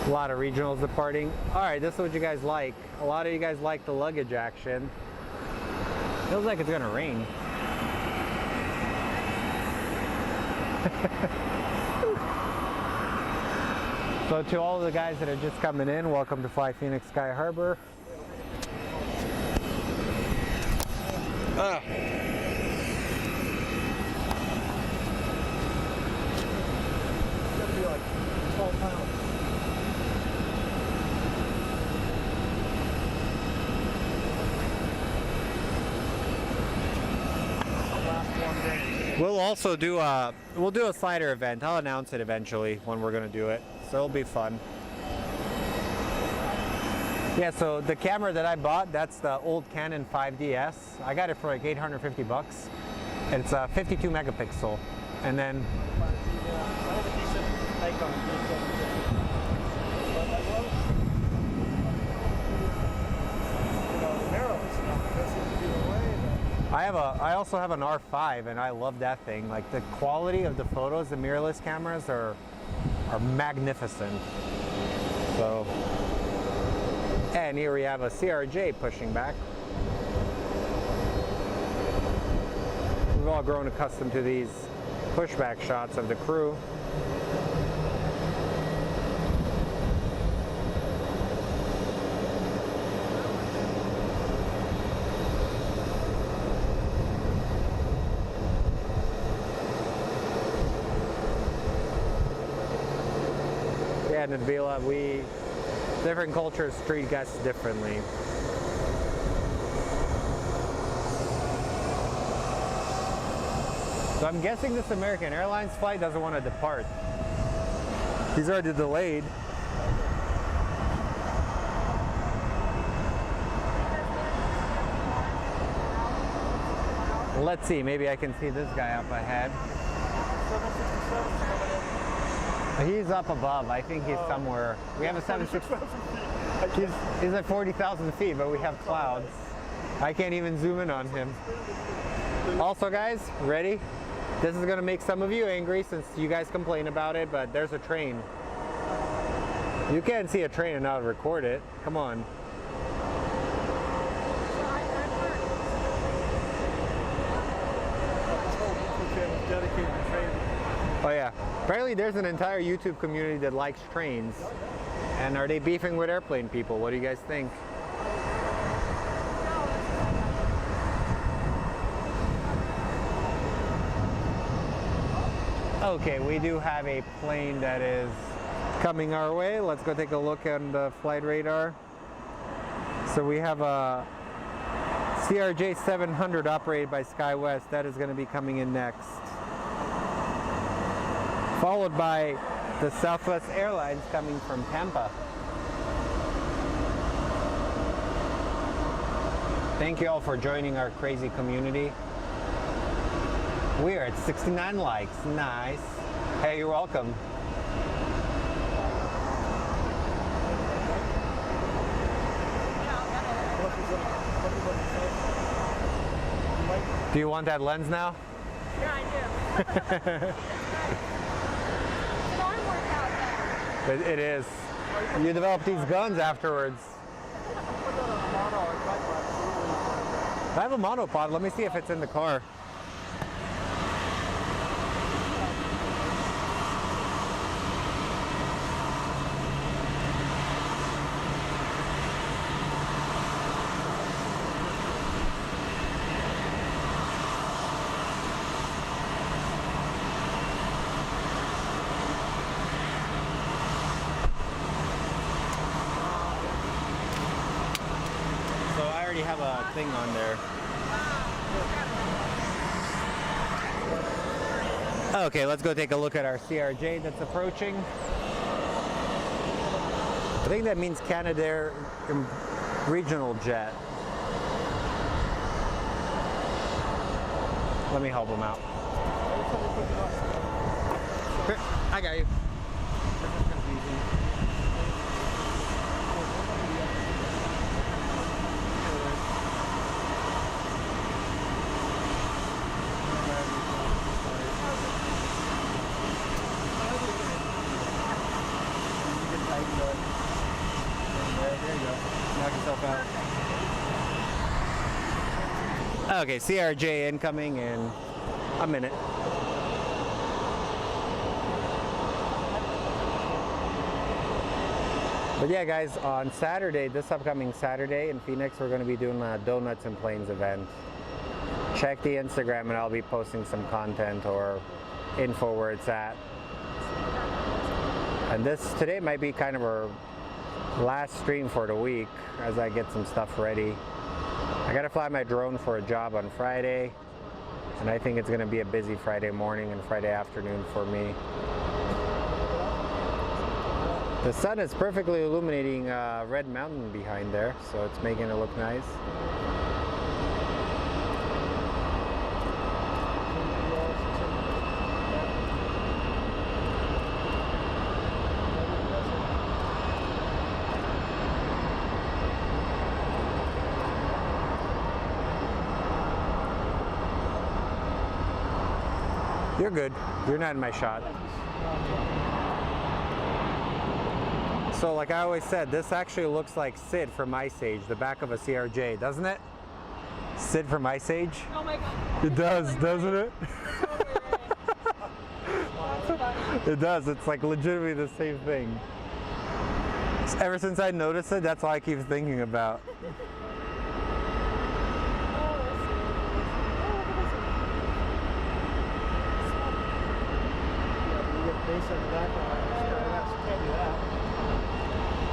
A lot of regionals departing. All right, this is what you guys like. A lot of you guys like the luggage action. Feels like it's gonna rain. So to all the guys that are just coming in, welcome to Fly Phoenix Sky Harbor. It's gonna be like 12 pounds. We'll also do a slider event. I'll announce it eventually when we're gonna do it. So it'll be fun. Yeah, so the camera that I bought, that's the old Canon 5DS. I got it for like 850 bucks. It's a 52 megapixel. And then I also have an R5 and I love that thing. Like the quality of the photos, the mirrorless cameras are magnificent. So, and here we have a CRJ pushing back. We've all grown accustomed to these pushback shots of the crew. Yeah, in Avila, different cultures treat guests differently. So I'm guessing this American Airlines flight doesn't want to depart. He's already delayed. Let's see, maybe I can see this guy up ahead. 767. He's up above. I think he's somewhere. We have a 760. He's at 40,000 feet, but we have clouds. I can't even zoom in on him. Also, guys, ready? This is gonna make some of you angry since you guys complain about it, but there's a train. You can't see a train and not record it. Come on. Oh yeah. Apparently there's an entire YouTube community that likes trains. And are they beefing with airplane people? What do you guys think? Okay, we do have a plane that is coming our way. Let's go take a look at the flight radar. So we have a CRJ 700 operated by SkyWest. That is going to be coming in next. Followed by the Southwest Airlines coming from Tampa. Thank you all for joining our crazy community. We are at 69 likes. Nice. Hey, you're welcome. Do you want that lens now? Yeah, I do. It's an arm workout there. It is. You develop these guns afterwards. I have a monopod. Let me see if it's in the car. So I already have a thing on there. Okay, let's go take a look at our CRJ that's approaching. I think that means Canadair regional jet. Let me help him out. Here, I got you. This is confusing. There you go. Knock yourself out. Okay, CRJ incoming in a minute. But yeah, guys, on Saturday, this upcoming Saturday in Phoenix, we're going to be doing a Donuts and Planes event. Check the Instagram and I'll be posting some content or info where it's at. And today might be kind of our last stream for the week as I get some stuff ready. I gotta fly my drone for a job on Friday, and I think it's gonna be a busy Friday morning and Friday afternoon for me. The sun is perfectly illuminating Red Mountain behind there, so it's making it look nice. You're good. You're not in my shot. So like I always said, this actually looks like Sid from Ice Age, the back of a CRJ, doesn't it? Sid from Ice Age? Oh my god. It does, doesn't it? It does. It's like legitimately the same thing. Ever since I noticed it, that's all I keep thinking about.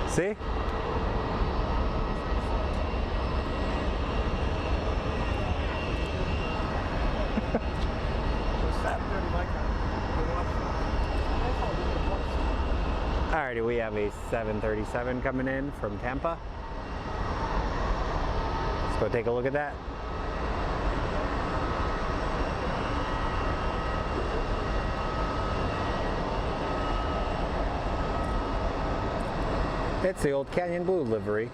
See? Alrighty, we have a 737 coming in from Tampa. Let's go take a look at that. It's the old Canyon Blue livery.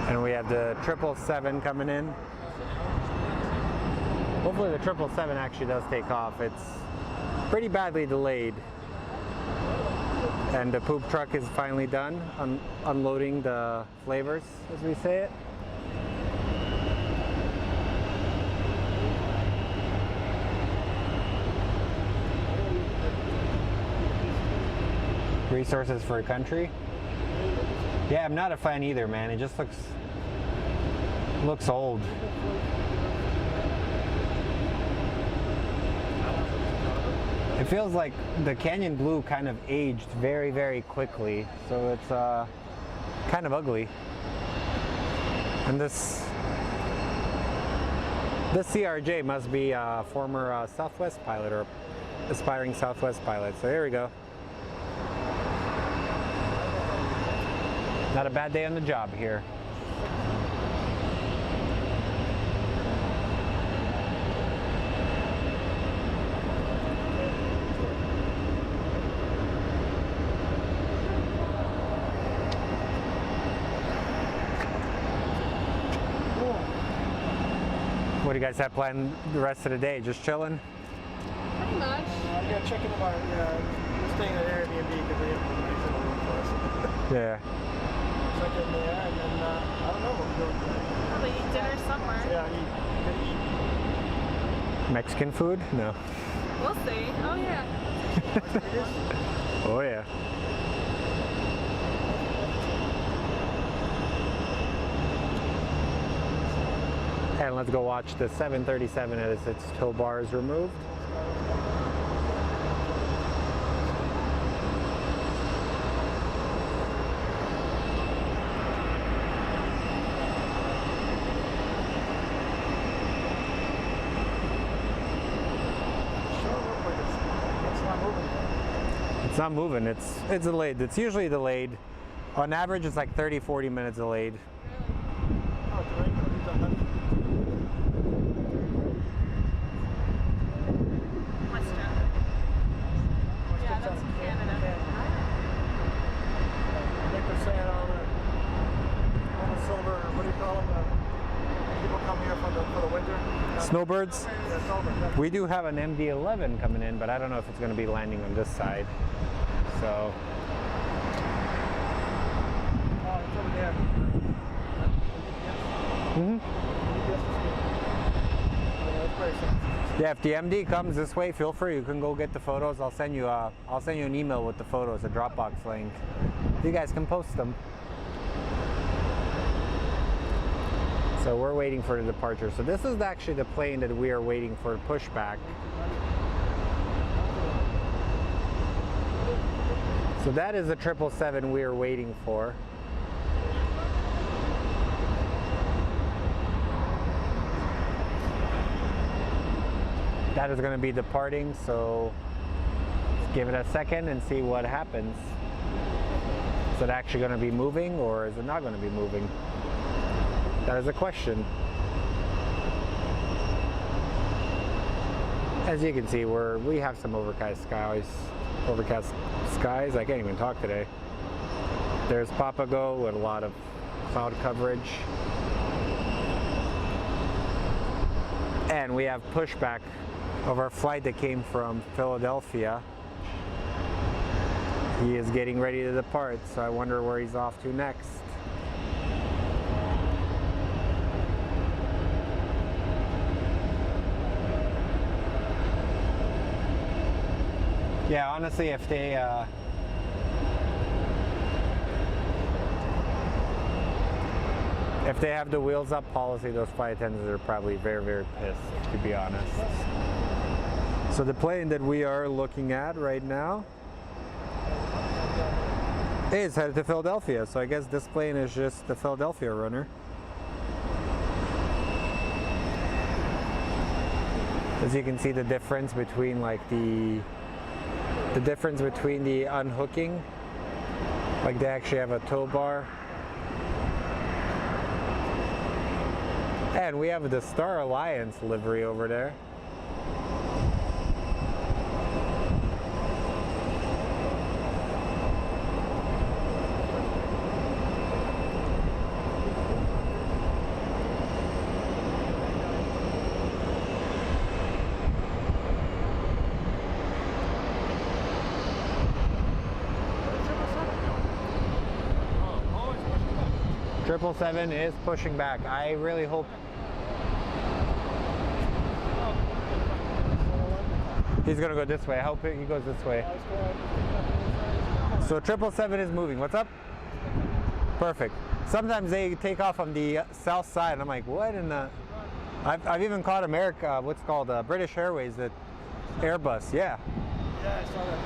And we have the 777 coming in. Hopefully the 777 actually does take off. It's pretty badly delayed. And the poop truck is finally done, unloading the flavors, as we say it. Resources for a country. Yeah, I'm not a fan either, man. It just looks old. It feels like the Canyon Blue kind of aged very, very quickly, so it's kind of ugly. And this CRJ must be a former Southwest pilot or aspiring Southwest pilot. So here we go. Not a bad day on the job here. What do you guys have planned the rest of the day? Just chilling? Pretty much. I gotta check in about, we're staying at Airbnb because they have a nice little room for us. Yeah. Check in there and then, I don't know what we're doing today. Probably eat dinner somewhere. Yeah, eat. Mexican food? No. We'll see. Oh yeah. Oh yeah. And let's go watch the 737 as its tow bar is removed. It's not moving. It's delayed. It's usually delayed. On average, it's like 30-40 minutes delayed. Snowbirds? We do have an MD-11 coming in, but I don't know if it's going to be landing on this side. So. It's over there. Yeah, if the MD comes this way, feel free. You can go get the photos. I'll send you an email with the photos, a Dropbox link. You guys can post them. So we're waiting for the departure. So this is actually the plane that we are waiting for pushback. So that is the 777 we are waiting for. That is going to be departing, so let's give it a second and see what happens. Is it actually going to be moving or is it not going to be moving? That is a question. As you can see, we have some overcast skies. I can't even talk today. There's Papago with a lot of cloud coverage. And we have pushback of our flight that came from Philadelphia. He is getting ready to depart, so I wonder where he's off to next. Yeah, honestly, if they have the wheels up policy, those flight attendants are probably very, very pissed, to be honest. So the plane that we are looking at right now is headed to Philadelphia. So I guess this plane is just the Philadelphia runner. As you can see, the difference between like the unhooking, like they actually have a tow bar. And we have the Star Alliance livery over there. Triple seven is pushing back. I really hope. He's gonna go this way. I hope he goes this way. So 777 is moving. What's up? Perfect. Sometimes they take off on the south side, and I'm like, what in the? I've even caught America. What's called British Airways, that Airbus. Yeah. Yeah, I saw that.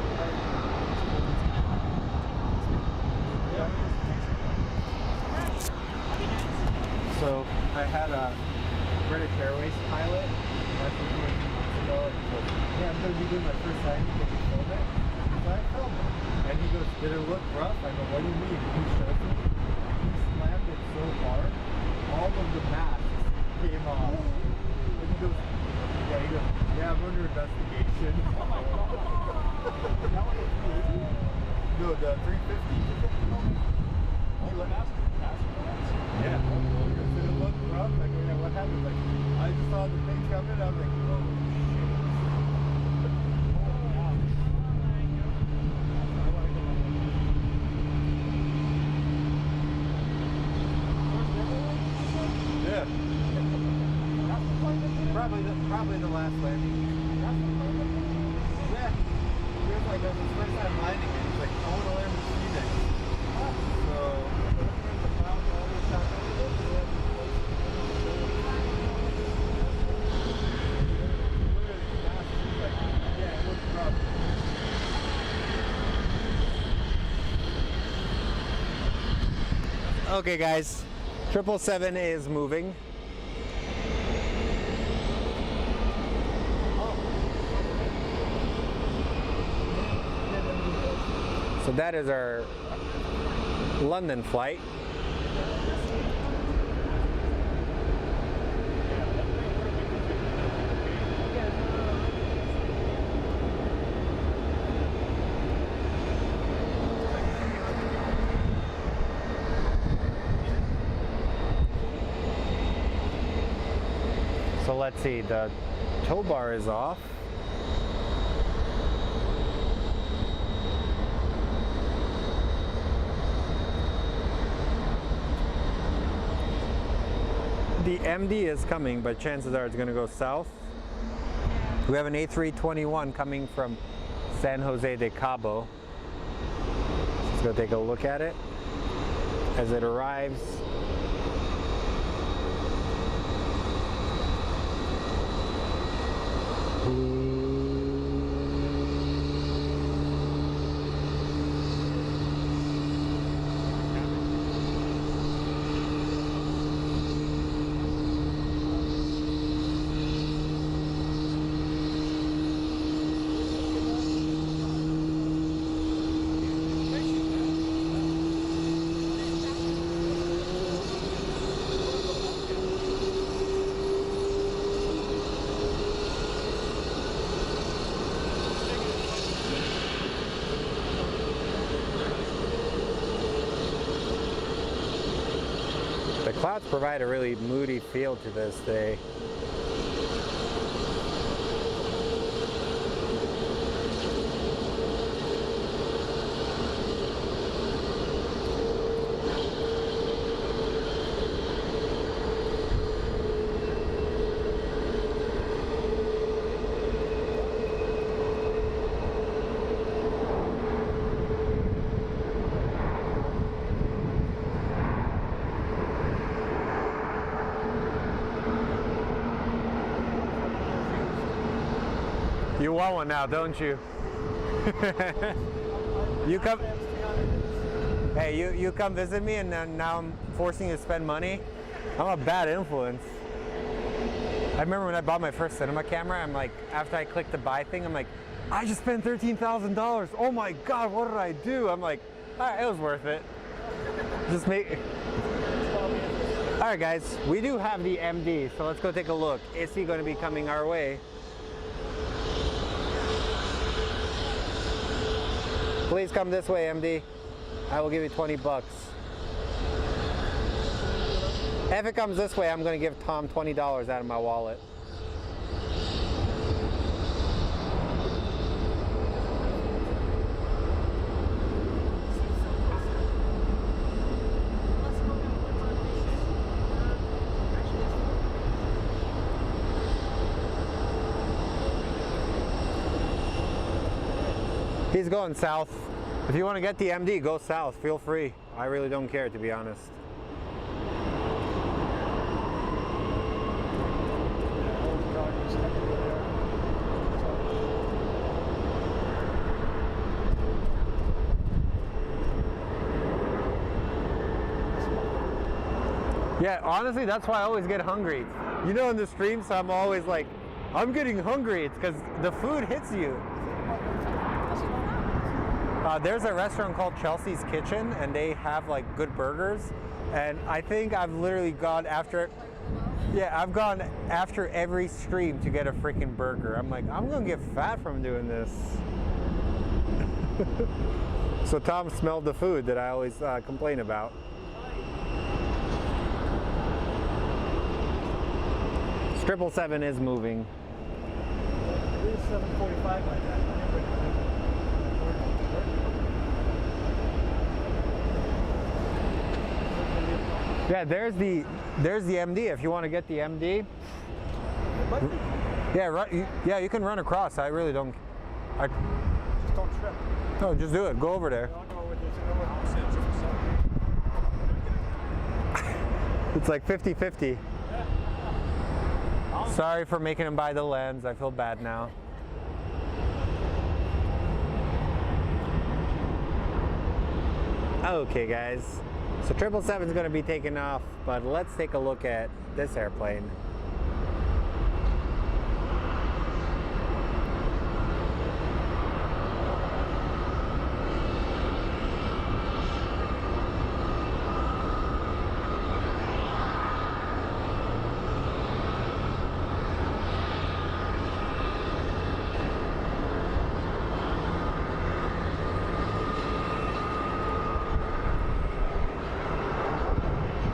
So I had a British Airways pilot. Yeah, I'm going to be doing my first time. Can you film it? So I filmed it. And he goes, did it look rough? I go, what do you mean? He showed me. He slammed it so hard, all of the masks came off. And he goes, yeah, I'm under investigation. Oh my God. That was a 380? No, the 350. All the masks? Yeah. Did it look rough? I go, yeah, what happened? Like, I just saw the thing coming. I was like, oh shit. Yeah. Probably the last landing. Yeah. He was like, that's his first time landing, and he's like, I want to land with Phoenix. So. Okay, guys, 777 is moving. So that is our London flight. So let's see, the tow bar is off. The MD is coming, but chances are it's going to go south. We have an A321 coming from San Jose de Cabo. Let's go take a look at it as it arrives. The clouds provide a really moody feel to this day. You want one now, don't you? You come. Hey, you come visit me, and then now I'm forcing you to spend money. I'm a bad influence. I remember when I bought my first cinema camera. I'm like, after I clicked the buy thing, I'm like, I just spent $13,000. Oh my God, what did I do? I'm like, all right, it was worth it. Just make. All right, guys, we do have the MD, so let's go take a look. Is he going to be coming our way? Please come this way, MD. I will give you 20 bucks. If it comes this way, I'm going to give Tom $20 out of my wallet. He's going south. If you want to get the MD, go south. Feel free. I really don't care, to be honest. Yeah, honestly, that's why I always get hungry. You know, in the streams, I'm always like, I'm getting hungry. It's because the food hits you. There's a restaurant called Chelsea's Kitchen, and they have like good burgers. And I think I've literally gone after, yeah, I've gone after every stream to get a freaking burger. I'm like, I'm gonna get fat from doing this. So Tom smelled the food that I always complain about. Triple 7 is moving. It is 7:45 like that. Yeah, there's the MD. If you want to get the MD, yeah, you can run across. I really don't. Just don't trip. No, just do it. Go over there. I'll go with this. It's like 50-50. Sorry for making him buy the lens. I feel bad now. Okay, guys. So 777 is going to be taking off, but let's take a look at this airplane.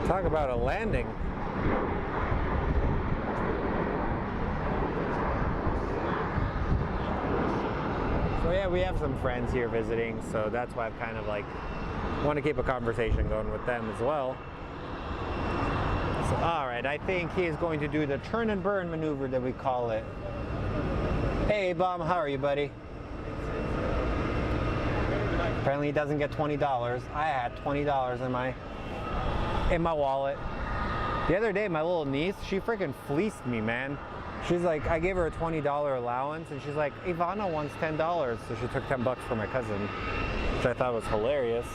Talk about a landing. So yeah, we have some friends here visiting, so that's why I've kind of like want to keep a conversation going with them as well. So, all right, I think he is going to do the turn and burn maneuver that we call it. Hey, Bum, how are you, buddy? Apparently he doesn't get $20. I had $20 in my wallet. The other day, my little niece, she freaking fleeced me, man. She's like, I gave her a $20 allowance, and she's like, Ivana wants $10. So she took 10 bucks from my cousin, which I thought was hilarious.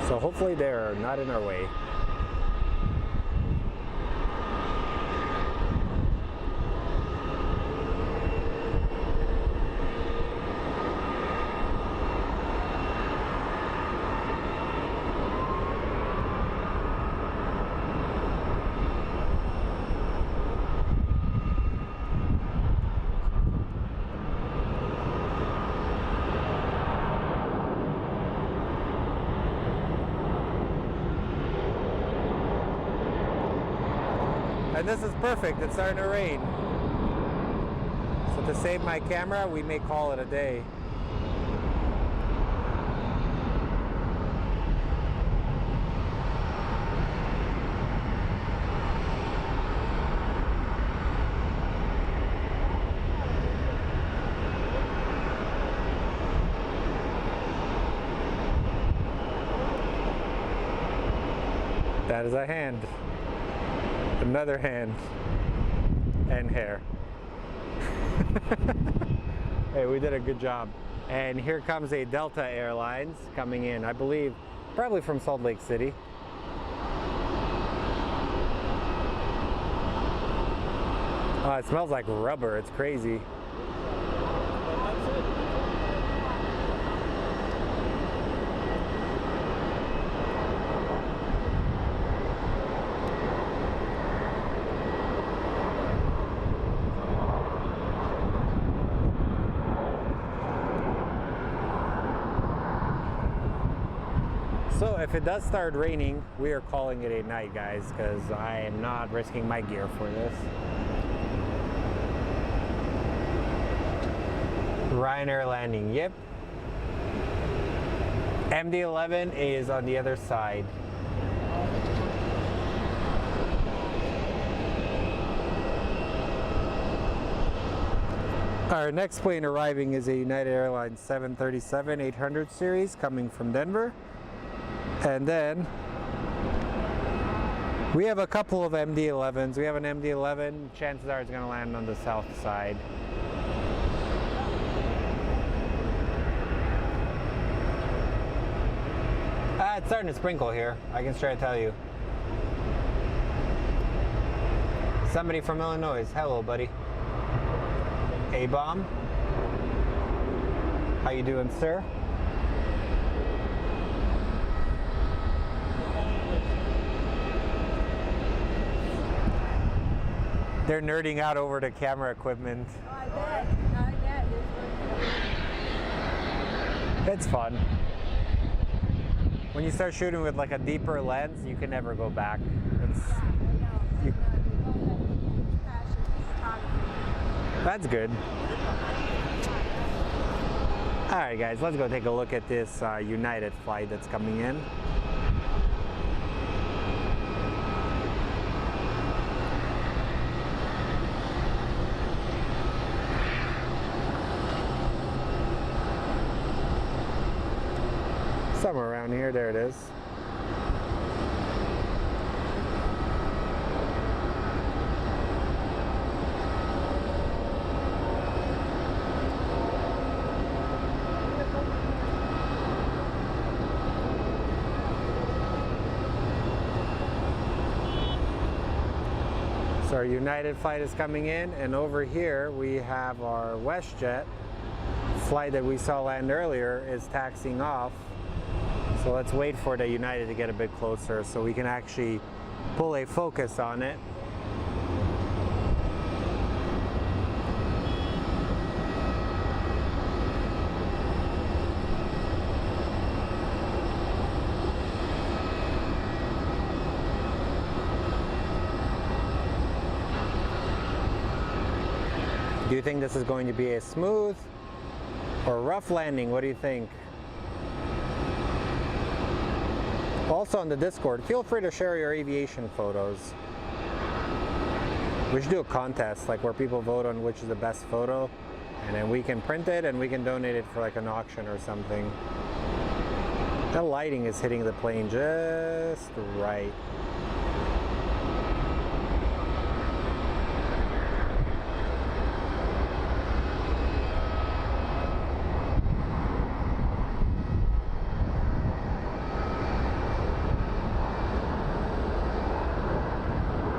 So hopefully they're not in our way. And this is perfect, it's starting to rain. So to save my camera, we may call it a day. That is a hand, another hand, and hair. Hey, we did a good job. And here comes a Delta Airlines coming in, I believe, probably from Salt Lake City. Oh, it smells like rubber, it's crazy. So if it does start raining, we are calling it a night, guys, because I am not risking my gear for this. Ryanair landing, yep. MD-11 is on the other side. Our next plane arriving is a United Airlines 737-800 series coming from Denver. And then we have a couple of MD-11s. We have an MD-11, chances are it's going to land on the south side. It's starting to sprinkle here, I can straight tell you. Somebody from Illinois, hello buddy. A-bomb, how you doing, sir? They're nerding out over the camera equipment. Oh, I bet. I bet. It's fun. When you start shooting with like a deeper lens, you can never go back. That's good. All right, guys, let's go take a look at this United flight that's coming in. Somewhere around here, there it is. So our United flight is coming in, and over here we have our WestJet flight that we saw land earlier is taxiing off. So let's wait for the United to get a bit closer so we can actually pull a focus on it. Do you think this is going to be a smooth or rough landing? What do you think? Also on the Discord, feel free to share your aviation photos. We should do a contest, like where people vote on which is the best photo, and then we can print it and we can donate it for like an auction or something. The lighting is hitting the plane just right.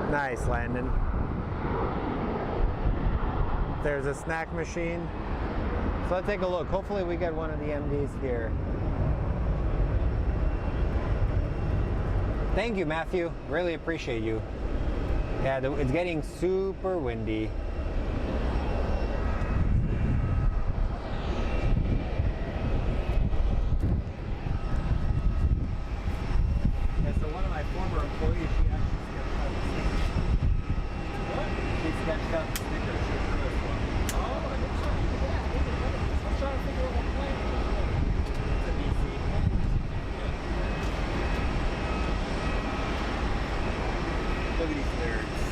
Nice landing. There's a snack machine. So let's take a look. Hopefully we get one of the MDs here. Thank you, Matthew. Really appreciate you. Yeah, it's getting super windy. Yeah, so one of my former employees, she actually skipped out of the activity clearance.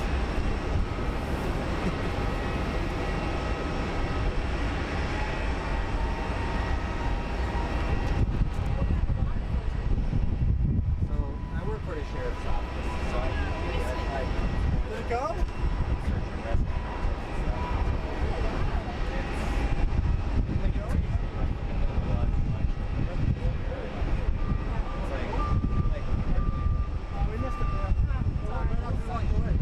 So I work for the sheriff's office, so I Did it go? search and rescue and all sorts of stuff. It's like it's easy, like a lot of much. It's like We missed it, man. Right off the walk away.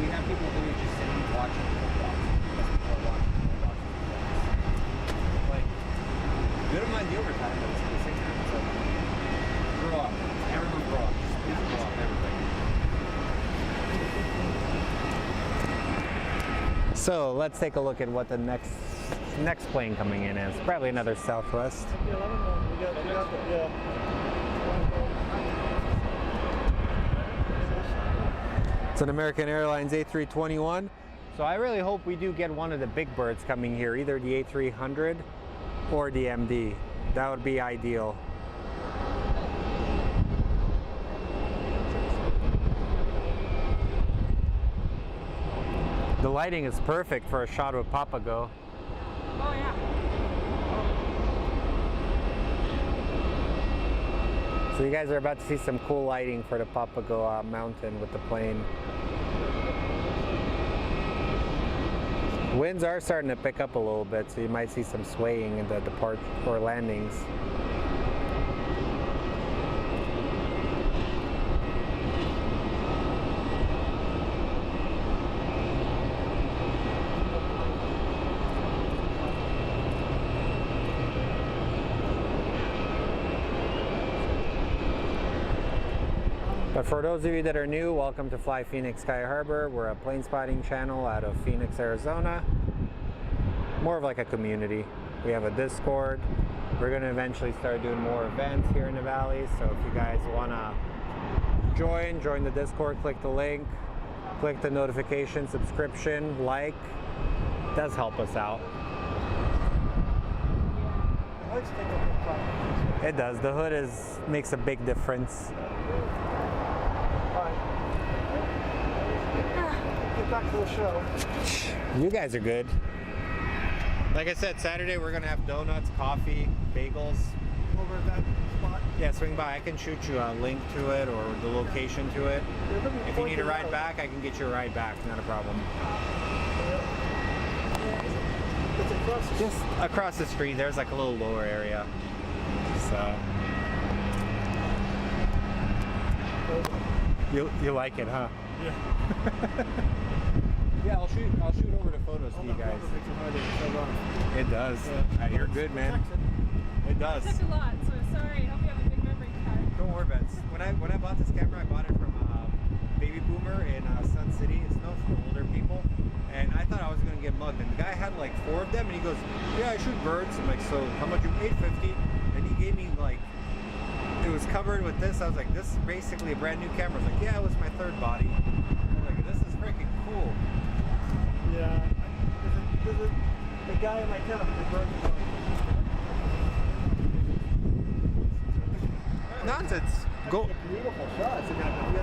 we have people who are just sitting watching mailboxes because people are watching mailboxes. Like, we don't mind the overtime, but it's at the same time, it's like, grow up. Everyone grow up. Just please grow up, everybody. So let's take a look at what the next plane coming in is. Probably another Southwest. The 11 one. We got the, yeah. It's an American Airlines A321. So I really hope we do get one of the big birds coming here, either the A300 or the MD. That would be ideal. The lighting is perfect for a shot of Papago. Oh yeah. So you guys are about to see some cool lighting for the Papago mountain with the plane. Winds are starting to pick up a little bit, so you might see some swaying in the depart or landings. But for those of you that are new, welcome to Fly Phoenix Sky Harbor. We're a plane spotting channel out of Phoenix, Arizona. More of like a community. We have a Discord. We're going to eventually start doing more events here in the valley. So if you guys want to join the Discord, click the link, click the notification, subscription, like. It does help us out. Let's take a look. It does. The hood makes a big difference. Get back to the show. You guys are good. Like I said, Saturday we're gonna have donuts, coffee, bagels. Over at that spot. Yeah, swing by. I can shoot you a link to it or the location to it. If you need a ride back, I can get you a ride back. Not a problem. It's across the Just across the street, there's like a little lower area. So you like it, huh? Yeah. Yeah, I'll shoot over the photos to you guys. It does. Yeah. You're good, man. It does. It took a lot, so sorry. I hope you have a big memory card. Don't worry about it. When I bought this camera, I bought it from Baby Boomer in Sun City. It's known for older people. And I thought I was gonna get mugged. And the guy had like 4 of them, and he goes, "Yeah, I shoot birds." I'm like, "So how much? $850." And he gave me like, it was covered with this. I was like, "This is basically a brand new camera." I was like, "Yeah, it was my 3rd body." I'm like, "This is freaking cool." Yeah. There's a guy in my town, the bird. Nonsense. Go. Beautiful shots. You got the,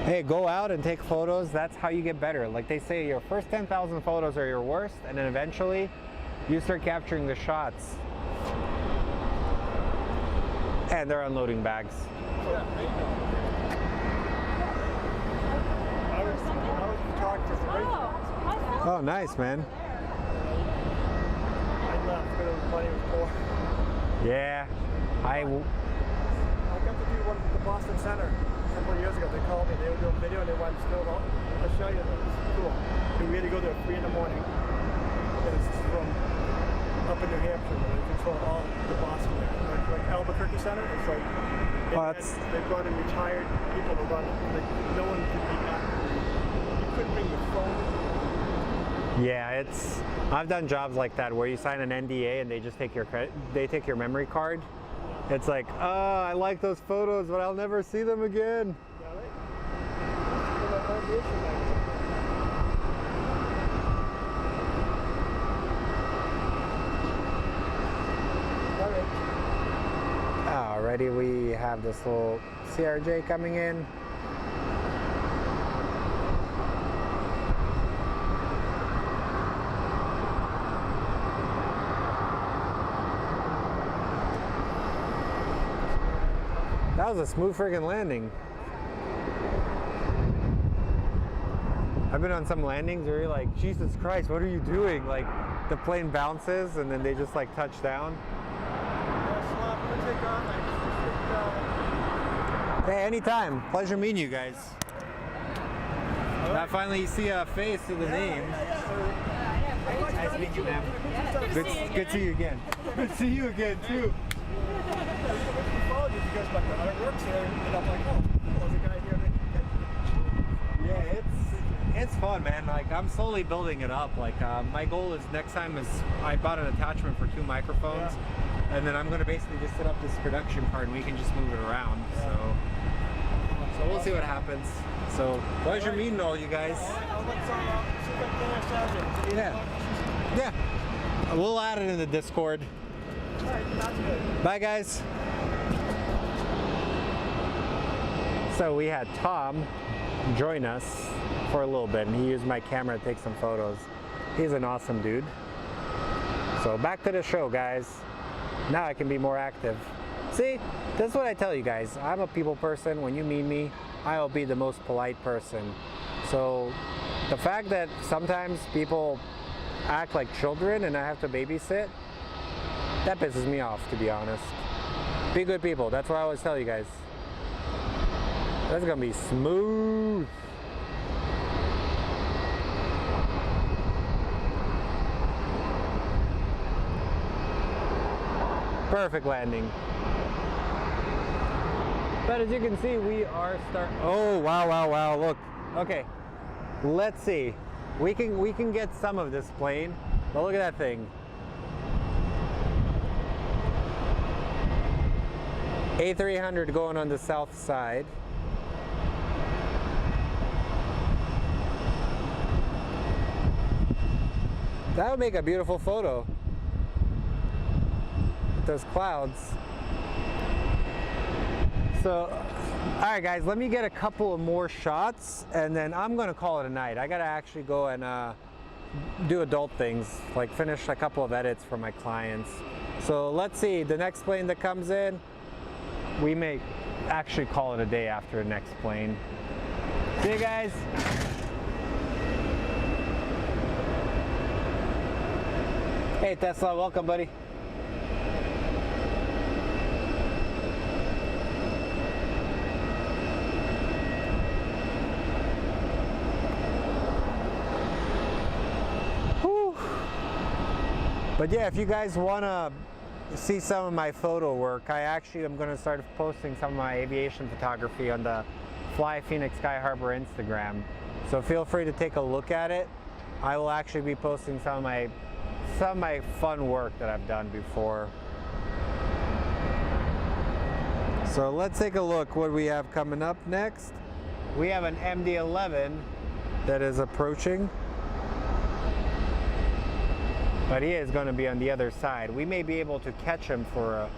Hey, go out and take photos. That's how you get better. Like they say, your first 10,000 photos are your worst, and then eventually you start capturing the shots. And they're unloading bags. I was a photographer for radio. Oh, nice, man. I left because the money was poor. Yeah. I got to do one at the Boston Center a couple of years ago. They called me, they were doing video, and they wanted to still go. I'll show you. It's cool. We had to go there at 3 in the morning. And it's from up in New Hampshire, where they control all the Boston there. Like Albuquerque Center, it's like they brought in retired people to run it. Like, no one could be back. You couldn't bring your phone. Yeah, I've done jobs like that where you sign an NDA and they just take your memory card. It's like, oh, I like those photos, but I'll never see them again. Yeah, right? For the aviation magazine. All right. All Already we have this little CRJ coming in. That was a smooth friggin' landing. I've been on some landings where you're like, Jesus Christ, what are you doing? Like, the plane bounces and then they just like touch down. Hey, anytime. Pleasure meeting you guys. I finally see a face to the name. Nice to meet you, ma'am. Good to see you again. Good to see you again, too. Yeah, it's fun, man. Like, I'm slowly building it up. Like, my goal is next time is I bought an attachment for 2 microphones, and then I'm gonna basically just set up this production card and we can just move it around. So we'll see what happens. So pleasure meeting all you guys. Yeah. We'll add it in the Discord. Bye, guys. So we had Tom join us for a little bit, and he used my camera to take some photos. He's an awesome dude. So back to the show, guys. Now I can be more active. See, this is what I tell you guys. I'm a people person. When you meet me, I will be the most polite person. So the fact that sometimes people act like children and I have to babysit, that pisses me off, to be honest. Be good people. That's what I always tell you guys. That's gonna be smooth. Perfect landing. But as you can see, we are oh, wow, look. Okay, let's see. We can get some of this plane, but look at that thing. A300 going on the south side. That would make a beautiful photo. Those clouds. So, all right guys, let me get a couple of more shots and then I'm gonna call it a night. I gotta actually go and do adult things, like finish a couple of edits for my clients. So let's see, the next plane that comes in, we may actually call it a day after the next plane. See you guys. Hey Tesla, welcome buddy. But yeah, if you guys want to see some of my photo work, I actually am going to start posting some of my aviation photography on the Fly Phoenix Sky Harbor Instagram. So feel free to take a look at it. I will actually be posting some of my fun work that I've done before. So let's take a look what we have coming up next. We have an MD-11 that is approaching. But he is going to be on the other side. We may be able to catch him for a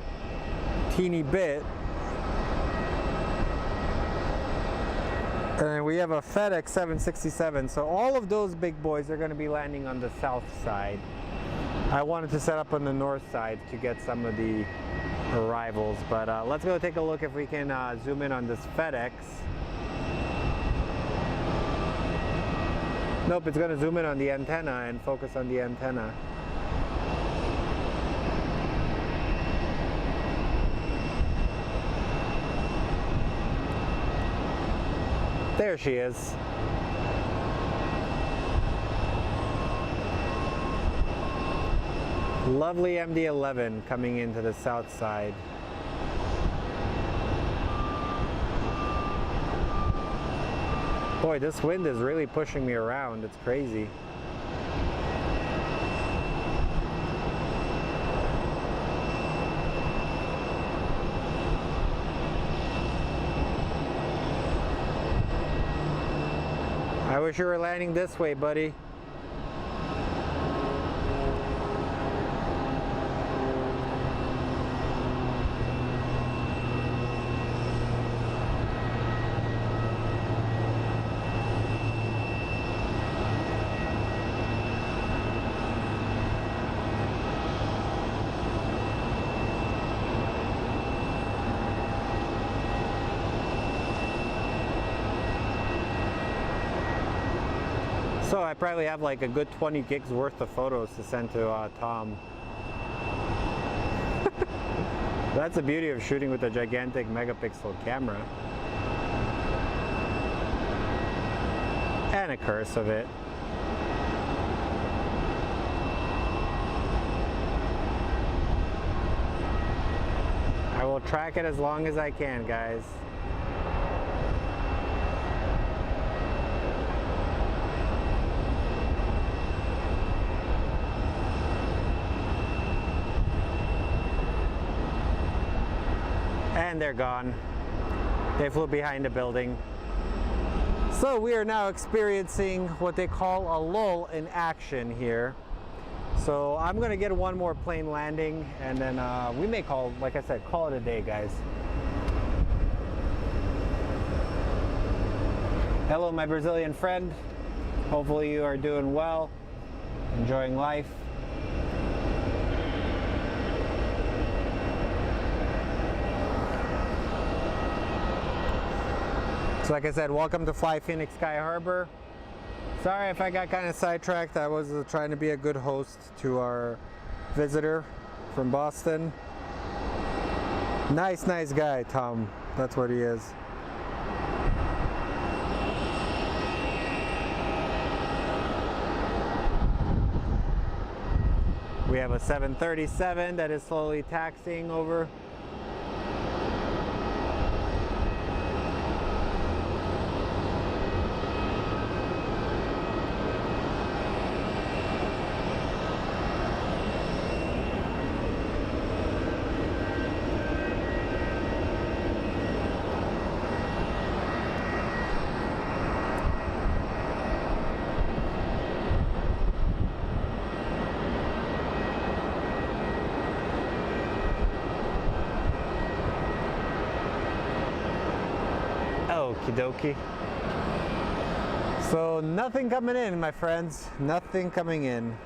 teeny bit. And we have a FedEx 767. So all of those big boys are going to be landing on the south side. I wanted to set up on the north side to get some of the arrivals. But let's go take a look if we can zoom in on this FedEx. Nope, it's going to zoom in on the antenna and focus on the antenna. There she is. Lovely MD-11 coming into the south side. Boy, this wind is really pushing me around. It's crazy. I wish you were landing this way, buddy. So I probably have like a good 20 gigs worth of photos to send to Tom. That's the beauty of shooting with a gigantic megapixel camera. And a curse of it. I will track it as long as I can, guys. And they're gone. They flew behind a building. So we are now experiencing what they call a lull in action here. So I'm gonna get one more plane landing and then we may call, like I said, call it a day, guys. Hello, my Brazilian friend. Hopefully you are doing well, enjoying life. So like I said, welcome to Fly Phoenix Sky Harbor. Sorry if I got kind of sidetracked. I was trying to be a good host to our visitor from Boston. Nice guy, Tom. That's what he is. We have a 737 that is slowly taxiing over. Okie dokie. So nothing coming in, my friends. Nothing coming in.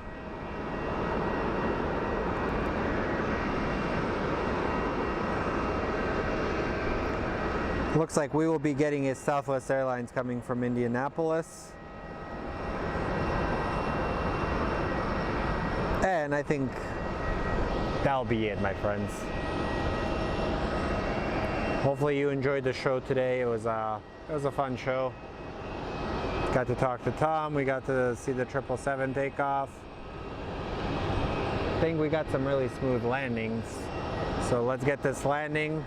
Looks like we will be getting a Southwest Airlines coming from Indianapolis. And I think that'll be it, my friends. Hopefully you enjoyed the show today. It was a fun show. Got to talk to Tom. We got to see the 777 take off. I think we got some really smooth landings. So let's get this landing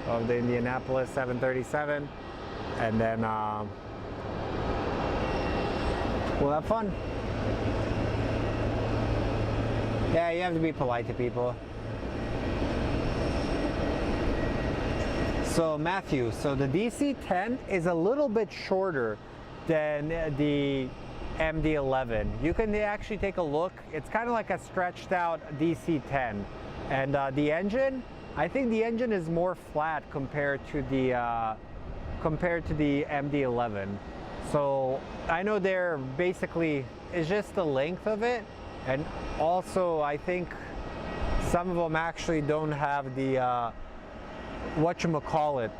of the Indianapolis 737 and then we'll have fun. Yeah, you have to be polite to people. So Matthew, so the DC-10 is a little bit shorter than the MD-11. You can actually take a look. It's kind of like a stretched out DC-10. And the engine, I think the engine is more flat compared to the MD-11. So I know they're basically, it's just the length of it. And also I think some of them actually don't have the whatchamacallit,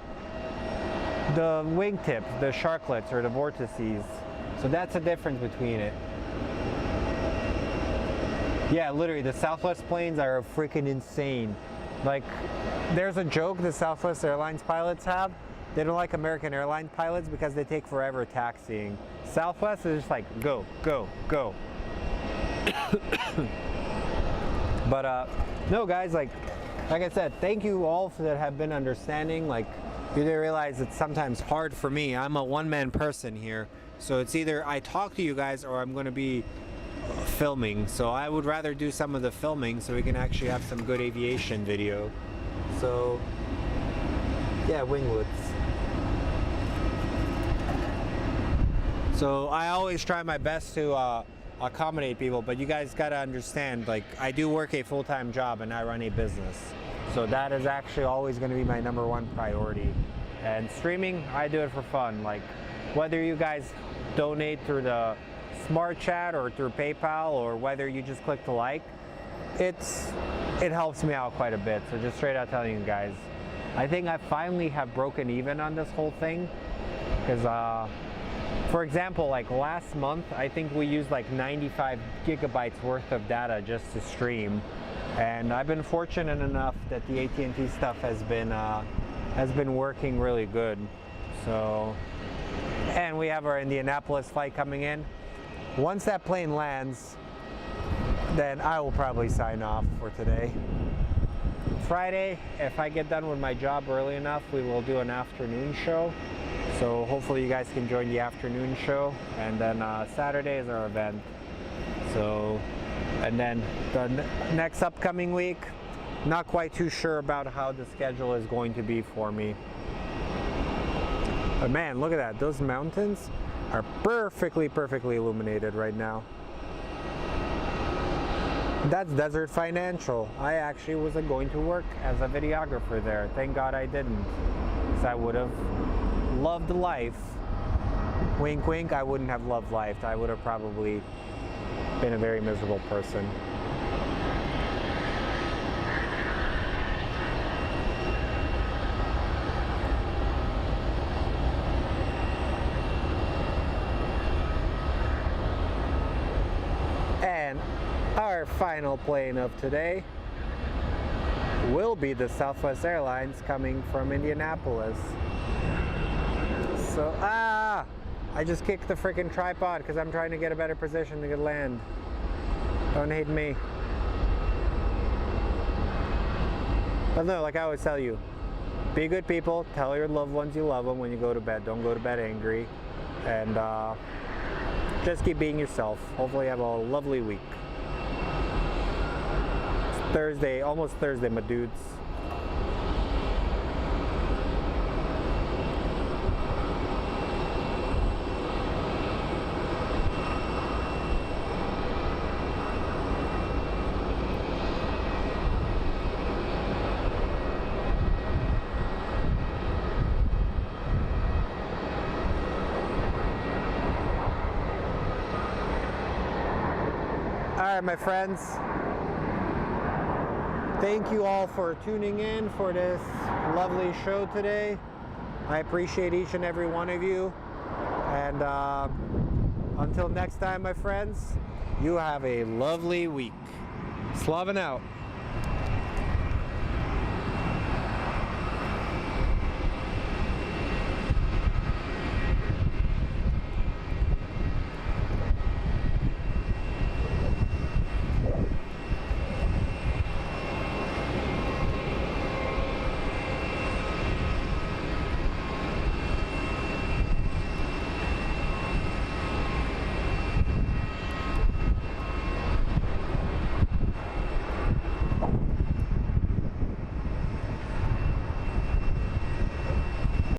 the wingtips, the sharklets or the vortices. So that's the difference between it. Yeah, literally the Southwest planes are freaking insane. Like, there's a joke the Southwest Airlines pilots have. They don't like American Airlines pilots because they take forever taxiing. Southwest is just like, go, go, go. But no guys, like I said, thank you all that have been understanding. Like, you didn't realize it's sometimes hard for me. I'm a one-man person here, so it's either I talk to you guys or I'm going to be filming. So I would rather do some of the filming so we can actually have some good aviation video. So yeah, Wingwoods. So I always try my best to accommodate people, but you guys got to understand, like, I do work a full-time job and I run a business, so that is actually always going to be my #1 priority. And streaming, I do it for fun. Like, whether you guys donate through the Smart Chat or through PayPal, or whether you just click to like, it helps me out quite a bit. So just straight out telling you guys, I think I finally have broken even on this whole thing, because for example, like last month, I think we used like 95 gigabytes worth of data just to stream. And I've been fortunate enough that the AT&T stuff has been working really good. So, and we have our Indianapolis flight coming in. Once that plane lands, then I will probably sign off for today. Friday, if I get done with my job early enough, we will do an afternoon show. So hopefully you guys can join the afternoon show. And then Saturday is our event. So, and then the next upcoming week, not quite too sure about how the schedule is going to be for me. But man, look at that. Those mountains are perfectly illuminated right now. That's Desert Financial. I actually was going to work as a videographer there. Thank God I didn't, because I would have loved life. Wink wink, I wouldn't have loved life. I would have probably been a very miserable person. And our final plane of today will be the Southwest Airlines coming from Indianapolis. So, I just kicked the freaking tripod because I'm trying to get a better position to land. Don't hate me. But no, like I always tell you, be good people, tell your loved ones you love them when you go to bed. Don't go to bed angry. And just keep being yourself. Hopefully you have a lovely week. It's Thursday, almost Thursday, my dudes. Alright, my friends, thank you all for tuning in for this lovely show today. I appreciate each and every one of you. And until next time, my friends, you have a lovely week. Slavin out.